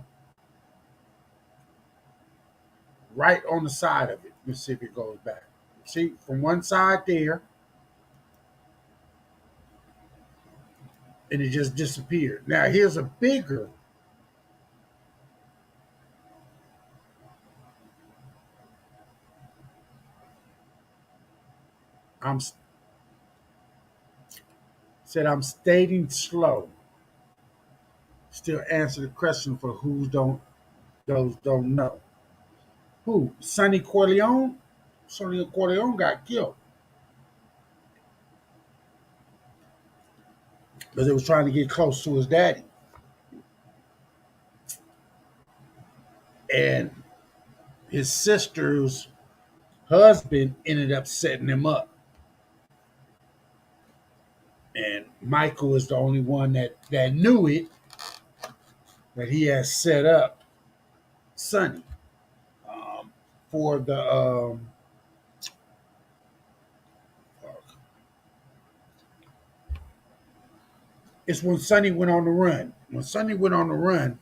right on the side of it. Let's see if it goes back. See, from one side there, and it just disappeared. Now, here's a bigger. I'm said I'm stating slow. Still answer the question for those don't know. Who? Sonny Corleone? Sonny Corleone got killed because they was trying to get close to his daddy. And his sister's husband ended up setting him up. And Michael is the only one that knew it, that he has set up Sonny for the it's when Sonny went on the run. When Sonny went on the run,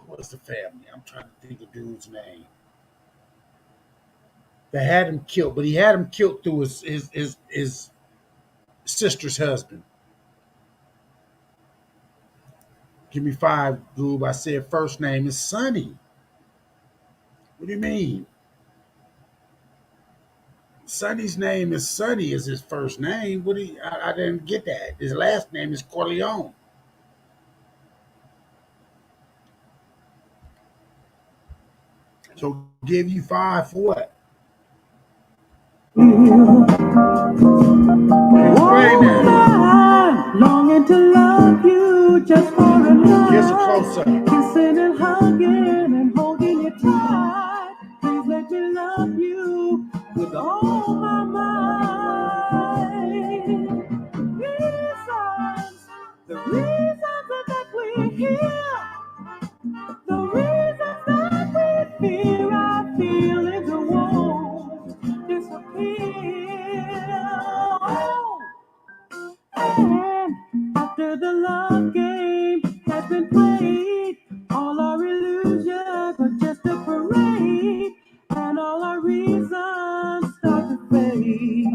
what's the family? I'm trying to think of dude's name. They had him killed, but he had him killed through his sister's husband. Give me five, Goob. I said first name is Sonny. What do you mean? Sonny's name is Sonny is his first name. What do you, I didn't get that. His last name is Corleone. So give you five for what? Longing to love you just for a night. Here's a close-up. Kissing and hugging and holding you tight. Please let me love you with all my mind. The reasons that we're here, the reasons that we fear our feelings won't disappear. Oh. And after the love game has been played, all our illusions are just a parade, and all our reasons start to fade.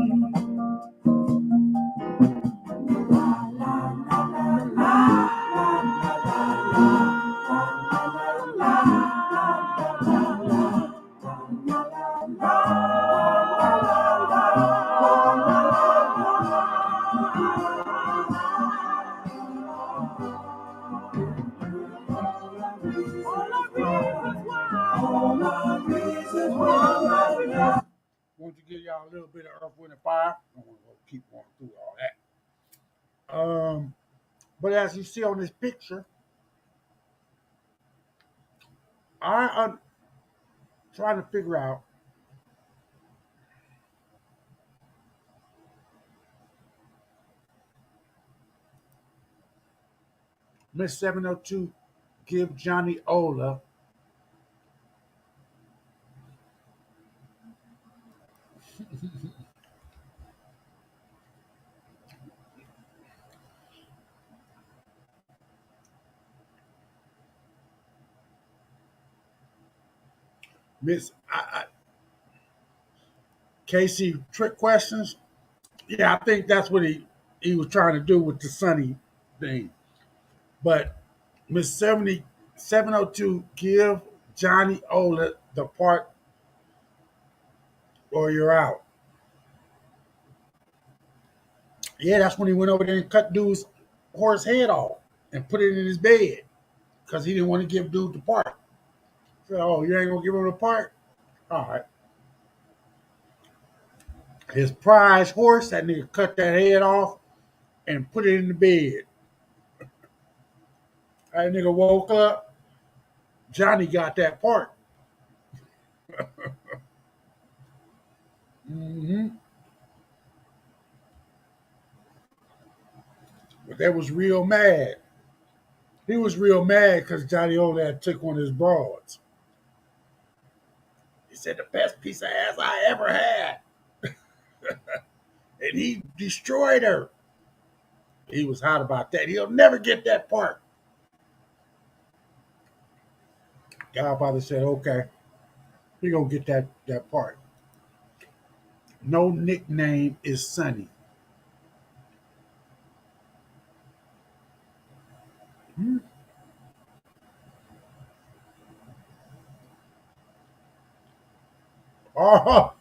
Want to give y'all a little bit of Earth, Wind, and Fire. I don't want to keep going through all that. But as you see on this picture, I'm trying to figure out Miss 702 give Johnny Ola Miss Casey trick questions. Yeah, I think that's what he was trying to do with the Sunny thing. But Miss 702 give Johnny Ola the part or you're out. Yeah, that's when he went over there and cut dude's horse head off and put it in his bed because he didn't want to give dude the part. So, oh, you ain't gonna give him the part? All right. His prize horse, that nigga cut that head off and put it in the bed. That nigga woke up. Johnny got that part. Hmm. But that was real mad. He was real mad because Johnny only had took one of his broads. He said the best piece of ass I ever had. And he destroyed her. He was hot about that. He'll never get that part. Godfather said, okay, he gonna get that part. No nickname is Sonny. Hmm. Oh,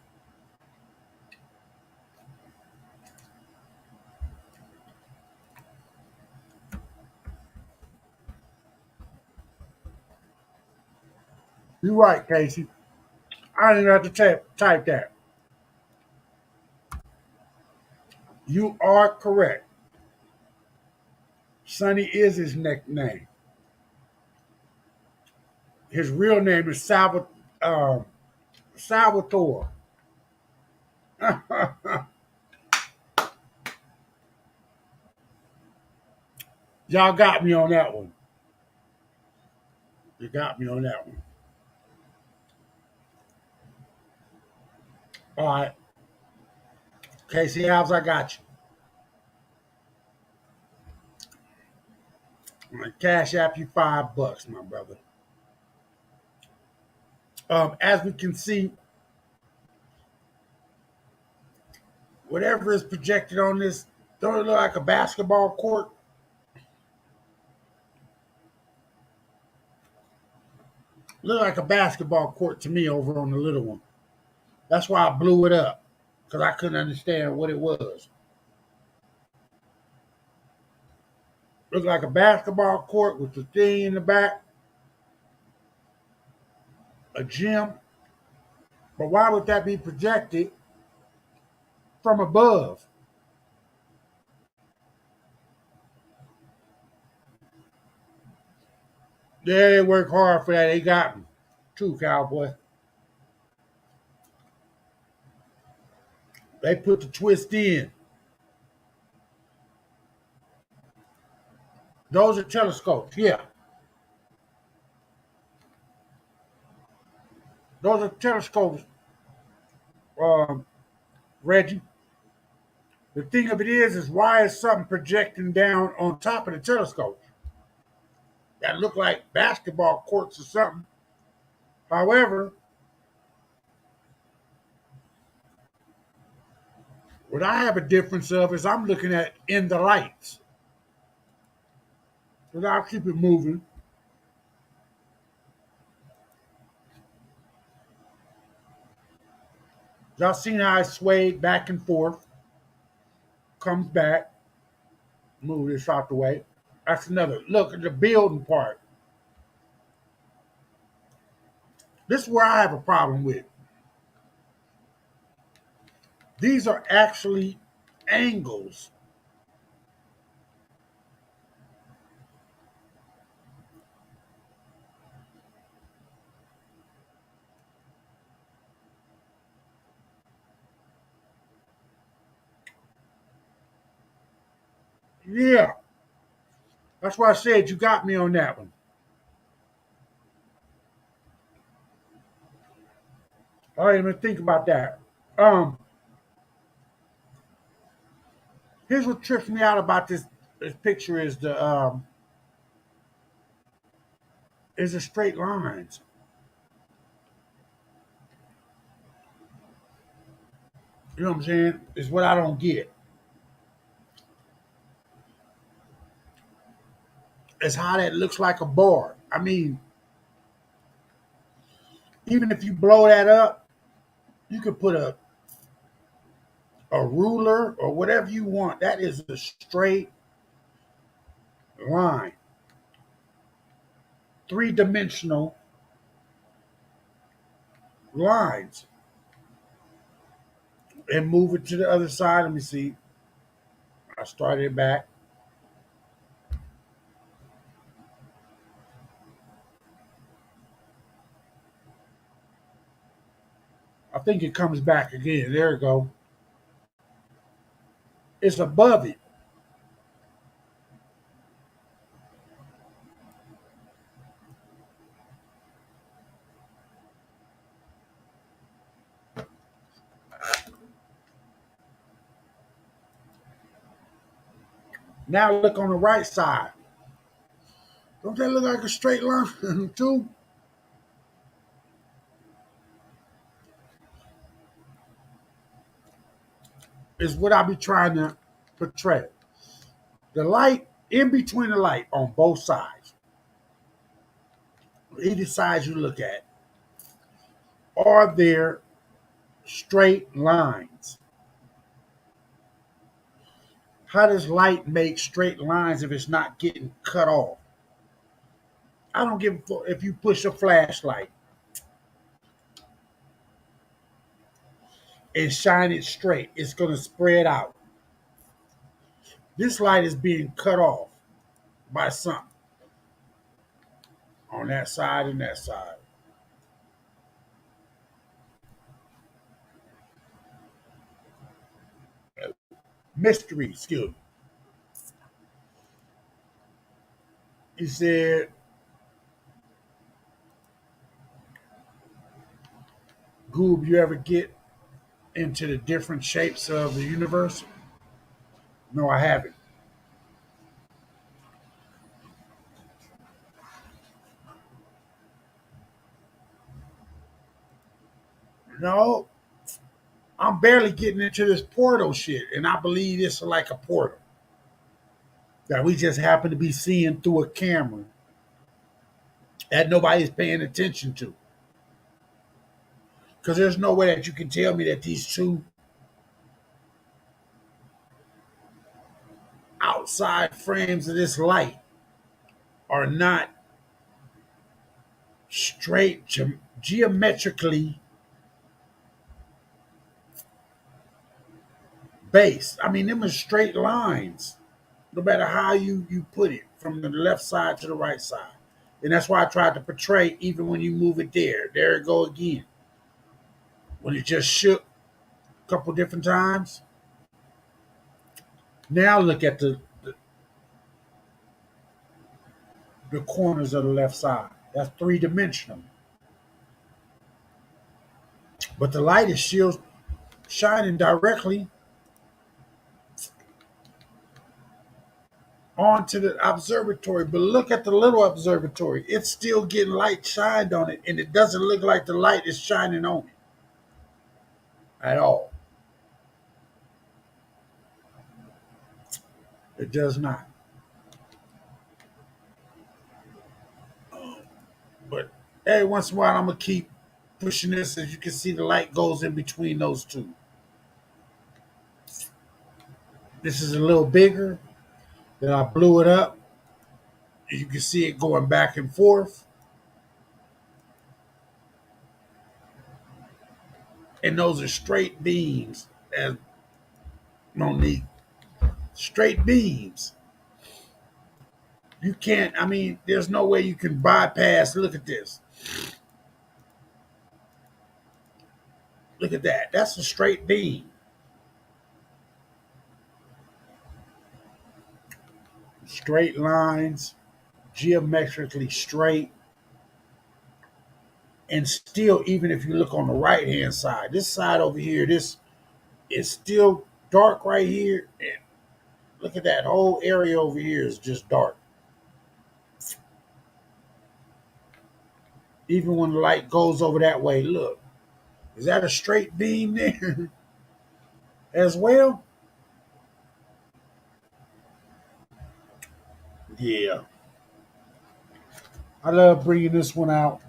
you're right, Casey. I didn't have to type that. You are correct. Sonny is his nickname. His real name is Salvatore. Y'all got me on that one. You got me on that one. All right. Casey Alves, I got you. I'm gonna cash app you $5, my brother. As we can see, whatever is projected on this, don't it look like a basketball court? Look like a basketball court to me over on the little one. That's why I blew it up because I couldn't understand what it was. Looked like a basketball court with the thing in the back, a gym. But why would that be projected from above? Yeah, they work hard for that. They got me. Too, cowboy. They put the twist in. Those are telescopes, yeah. Those are telescopes, Reggie. The thing of it is why is something projecting down on top of the telescope? That look like basketball courts or something. However, what I have a difference of is I'm looking at in the lights. But I'll keep it moving. Y'all seen how I swayed back and forth, comes back, move this out the way. That's another look at the building part. This is where I have a problem with. These are actually angles. Yeah, that's why I said you got me on that one. All right, let me think about that. Um, Here's what trips me out about this picture is the straight lines. You know what I'm saying? Is what I don't get. Is how that looks like a bar. I mean, even if you blow that up, you could put a ruler or whatever you want. That is a straight line. Three-dimensional lines. And move it to the other side. Let me see. I started it back. I think it comes back again. There we go. It's above it. Now look on the right side. Don't that look like a straight line too? Is what I be trying to portray. The light in between the light on both sides, either side you look at, are there straight lines? How does light make straight lines if it's not getting cut off? I don't give a fuck if you push a flashlight and shine it straight, it's going to spread out. This light is being cut off by something on that side and that side. Mystery, excuse me. He said, Goob, you ever get into the different shapes of the universe? No, I haven't. No, I'm barely getting into this portal shit, and I believe it's like a portal that we just happen to be seeing through a camera that nobody's paying attention to. Because there's no way that you can tell me that these two outside frames of this light are not straight geometrically based. I mean, them are straight lines, no matter how you put it, from the left side to the right side. And that's why I tried to portray, even when you move it there. There it go again. When it just shook a couple different times. Now look at the corners of the left side. That's three-dimensional. But the light is still shining directly onto the observatory. But look at the little observatory. It's still getting light shined on it, and it doesn't look like the light is shining on it at all. It does not. But every once in a while, I'm going to keep pushing this. As you can see, the light goes in between those two. This is a little bigger. Then I blew it up. You can see it going back and forth. And those are straight beams, as Monique. Straight beams. You can't, I mean, there's no way you can bypass. Look at this. Look at that. That's a straight beam. Straight lines, geometrically straight. And still, even if you look on the right hand side, this side over here, this is still dark right here. And look at that whole area over here is just dark. Even when the light goes over that way, look. Is that a straight beam there as well? Yeah. I love bringing this one out.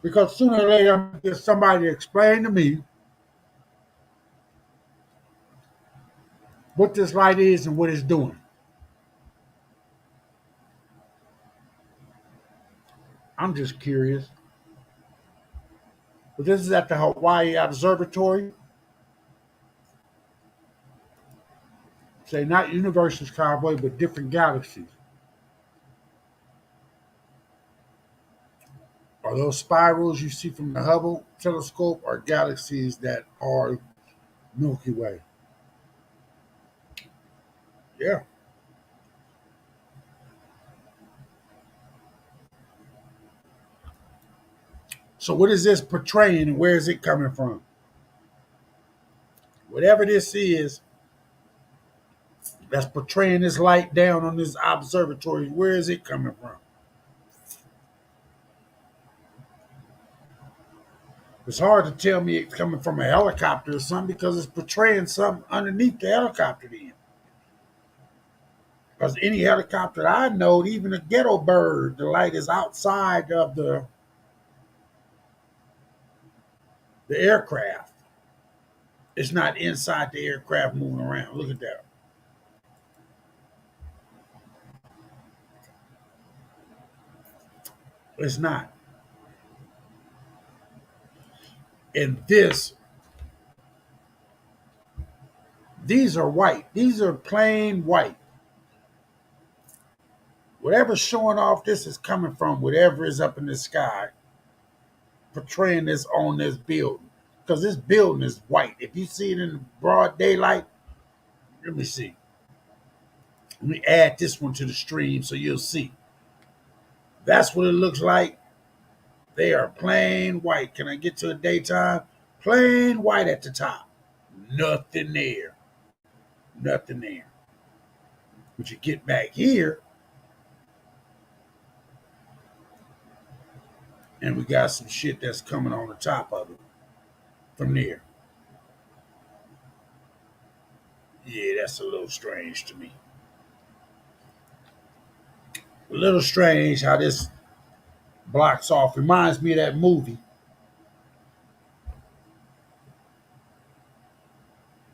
Because sooner or later, I'm going to get somebody to explain to me what this light is and what it's doing. I'm just curious. But this is at the Hawaii Observatory. Say not universes, cowboy, but different galaxies. Are those spirals you see from the Hubble telescope are galaxies that are Milky Way? Yeah. So what is this portraying and where is it coming from? Whatever this is that's portraying this light down on this observatory, where is it coming from? It's hard to tell me it's coming from a helicopter or something because it's portraying something underneath the helicopter then. Because any helicopter I know, even a ghetto bird, the light is outside of the aircraft. It's not inside the aircraft moving around. Look at that. It's not. And these are white. These are plain white. Whatever's showing off this is coming from whatever is up in the sky, portraying this on this building. Because this building is white. If you see it in broad daylight, let me see. Let me add this one to the stream so you'll see. That's what it looks like. They are plain white. Can I get to the daytime? Plain white at the top. Nothing there. Nothing there. But you get back here, and we got some shit that's coming on the top of it from there. Yeah, that's a little strange to me. A little strange how this blocks off. Reminds me of that movie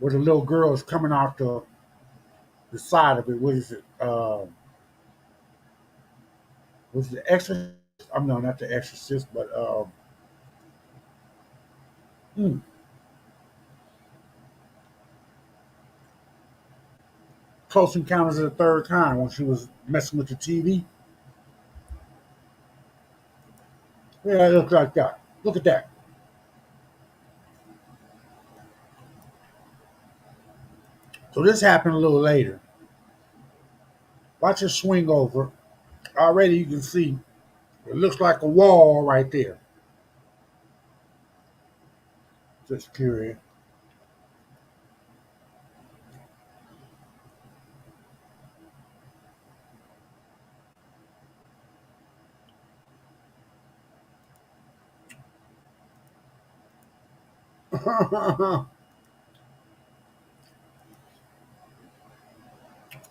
where the little girl is coming out the side of it. What is it? Was it the Exorcist? No, not the Exorcist, but Close Encounters of the Third Kind when she was messing with the TV. Yeah, it looks like that. Look at that. So this happened a little later. Watch it swing over. Already you can see it looks like a wall right there. Just curious.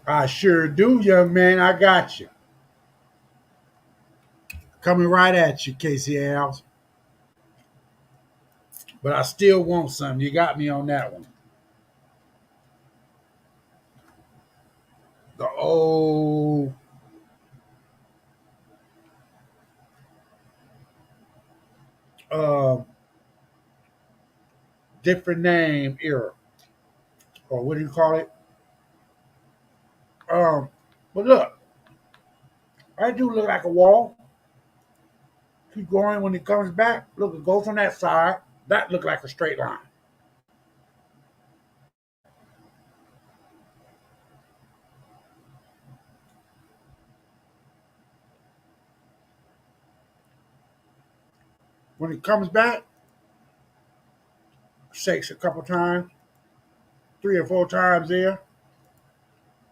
I sure do, young man. I got you. Coming right at you, Casey Alves. But I still want some. You got me on that one. The old uh, different name era, or what do you call it? But look, I do look like a wall. Keep going when it comes back. Look, it goes on that side. That look like a straight line. When it comes back, shakes a couple times, 3 or 4 times there,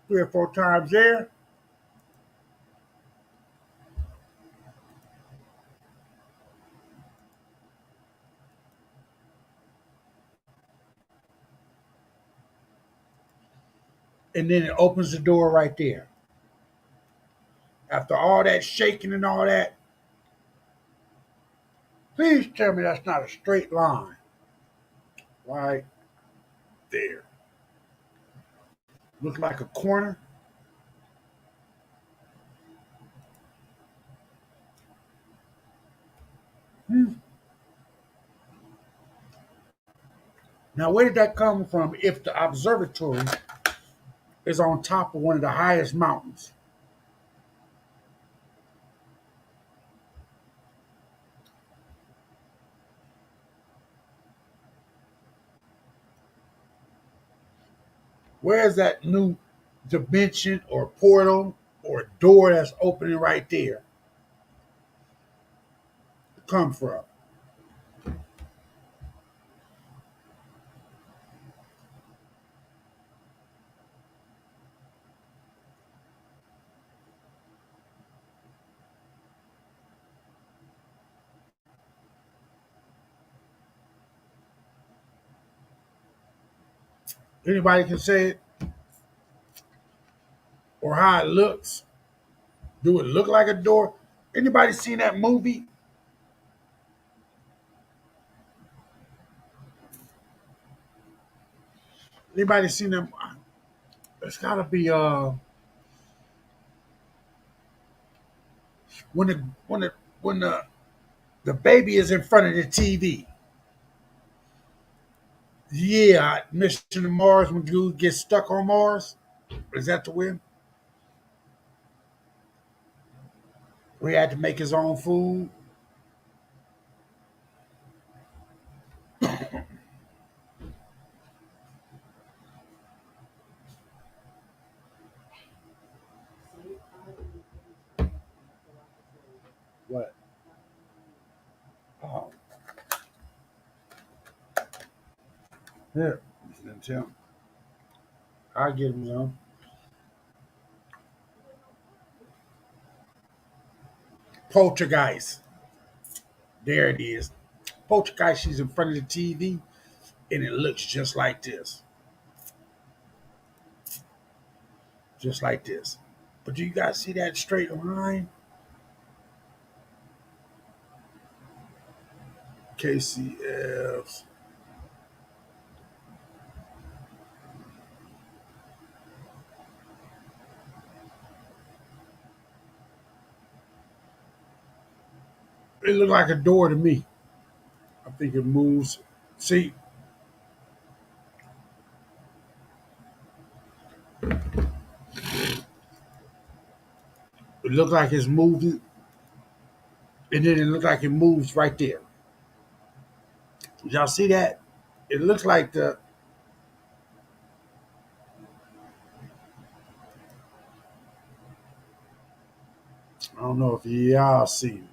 3 or 4 times there, and then it opens the door right there. After all that shaking and all that, please tell me that's not a straight line right there. Looks like a corner. Hmm. Now, where did that come from if the observatory is on top of one of the highest mountains? Where's that new dimension or portal or door that's opening right there come from? Anybody can say it or how it looks. Do it look like a door? Anybody seen that movie? Anybody seen them? It's got to be when the baby is in front of the TV. Yeah, Mission to Mars when dude gets stuck on Mars. Is that the win? Where he had to make his own food. What? Oh, here. Tim. I give him some. Poltergeist. There it is. Poltergeist, she's in front of the TV, and it looks just like this. Just like this. But do you guys see that straight line? KCFs. It looked like a door to me. I think it moves. See, it looked like it's moving, and then it looked like it moves right there. Y'all see that? It looks like the. I don't know if y'all see it.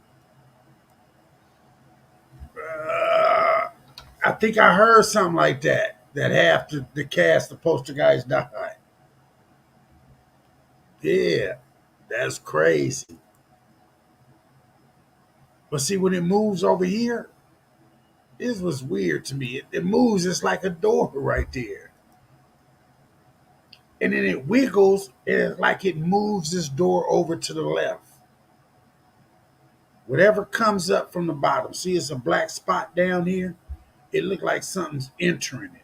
I think I heard something like that. That half the cast, the poster guys died. Yeah, that's crazy. But see, when it moves over here, This was weird to me. It moves. It's like a door right there. And then it wiggles, and it's like it moves this door over to the left. Whatever comes up from the bottom, see it's a black spot down here? It looked like something's entering it.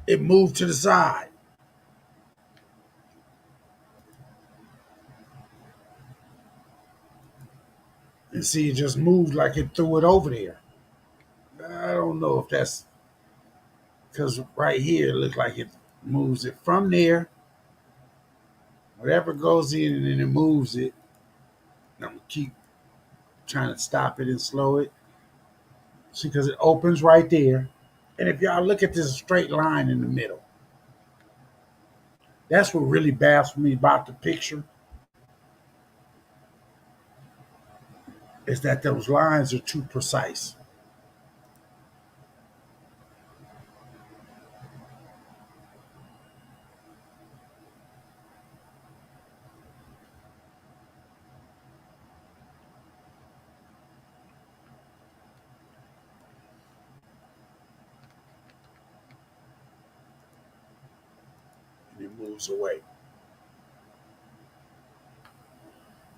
It moved to the side. And see, it just moved like it threw it over there. I don't know if that's because right here it looks like it moves it from there. Whatever goes in and then it moves it. I'm gonna keep trying to stop it and slow it. See, because it opens right there. And if y'all look at this straight line in the middle, that's what really baffles me about the picture is that those lines are too precise. And it moves away.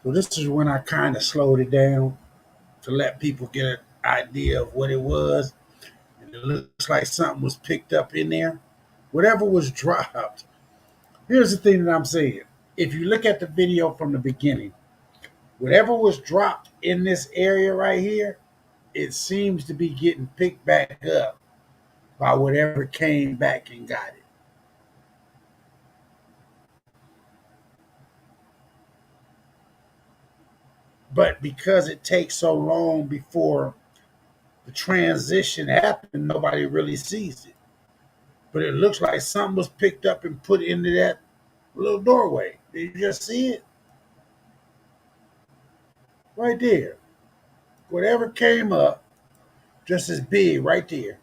So this is when I kind of slowed it down to let people get an idea of what it was. And it looks like something was picked up in there. Whatever was dropped. Here's the thing that I'm saying. If you look at the video from the beginning, whatever was dropped in this area right here, it seems to be getting picked back up by whatever came back and got it. But because it takes so long before the transition happens, nobody really sees it. But it looks like something was picked up and put into that little doorway. Did you just see it? Right there. Whatever came up, just as big right there,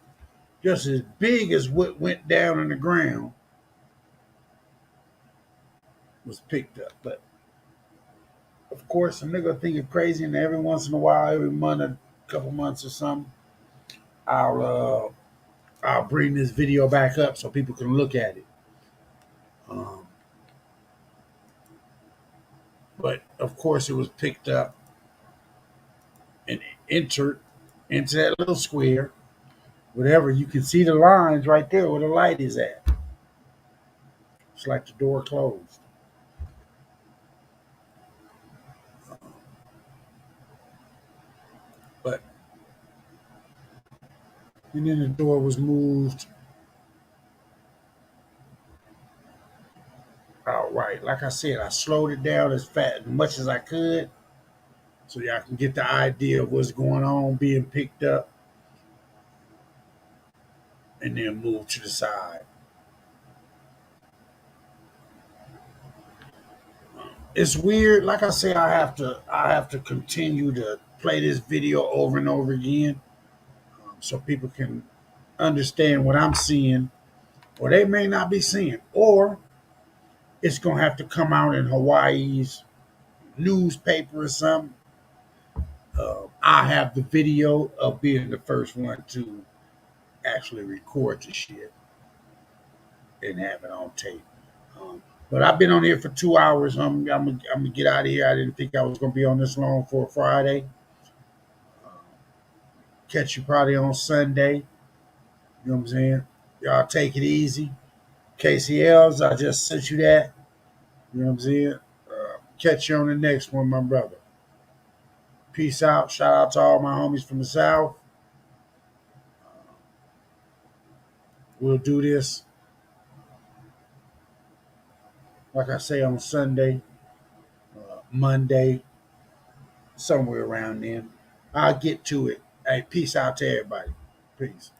just as big as what went down in the ground, was picked up. But of course, a nigga think it's crazy, and every once in a while, every month, a couple months or something, I'll bring this video back up so people can look at it. Um, but of course, it was picked up and entered into that little square. Whatever, you can see the lines right there where the light is at. It's like the door closed. But and then the door was moved out right. Like I said, I slowed it down as much as I could so y'all can get the idea of what's going on being picked up and then moved to the side. It's weird. Like I say, I have to continue to play this video over and over again so people can understand what I'm seeing, or they may not be seeing, or it's gonna have to come out in Hawaii's newspaper or something. I have the video of being the first one to actually record the shit and have it on tape. But I've been on here for 2 hours. I'm gonna get out of here. I didn't think I was gonna be on this long for a Friday. Catch you probably on Sunday. You know what I'm saying? Y'all take it easy. KCLs, I just sent you that. You know what I'm saying? Catch you on the next one, my brother. Peace out. Shout out to all my homies from the South. We'll do this, like I say, on Sunday, Monday, somewhere around then. I'll get to it. Hey, peace out to everybody. Peace.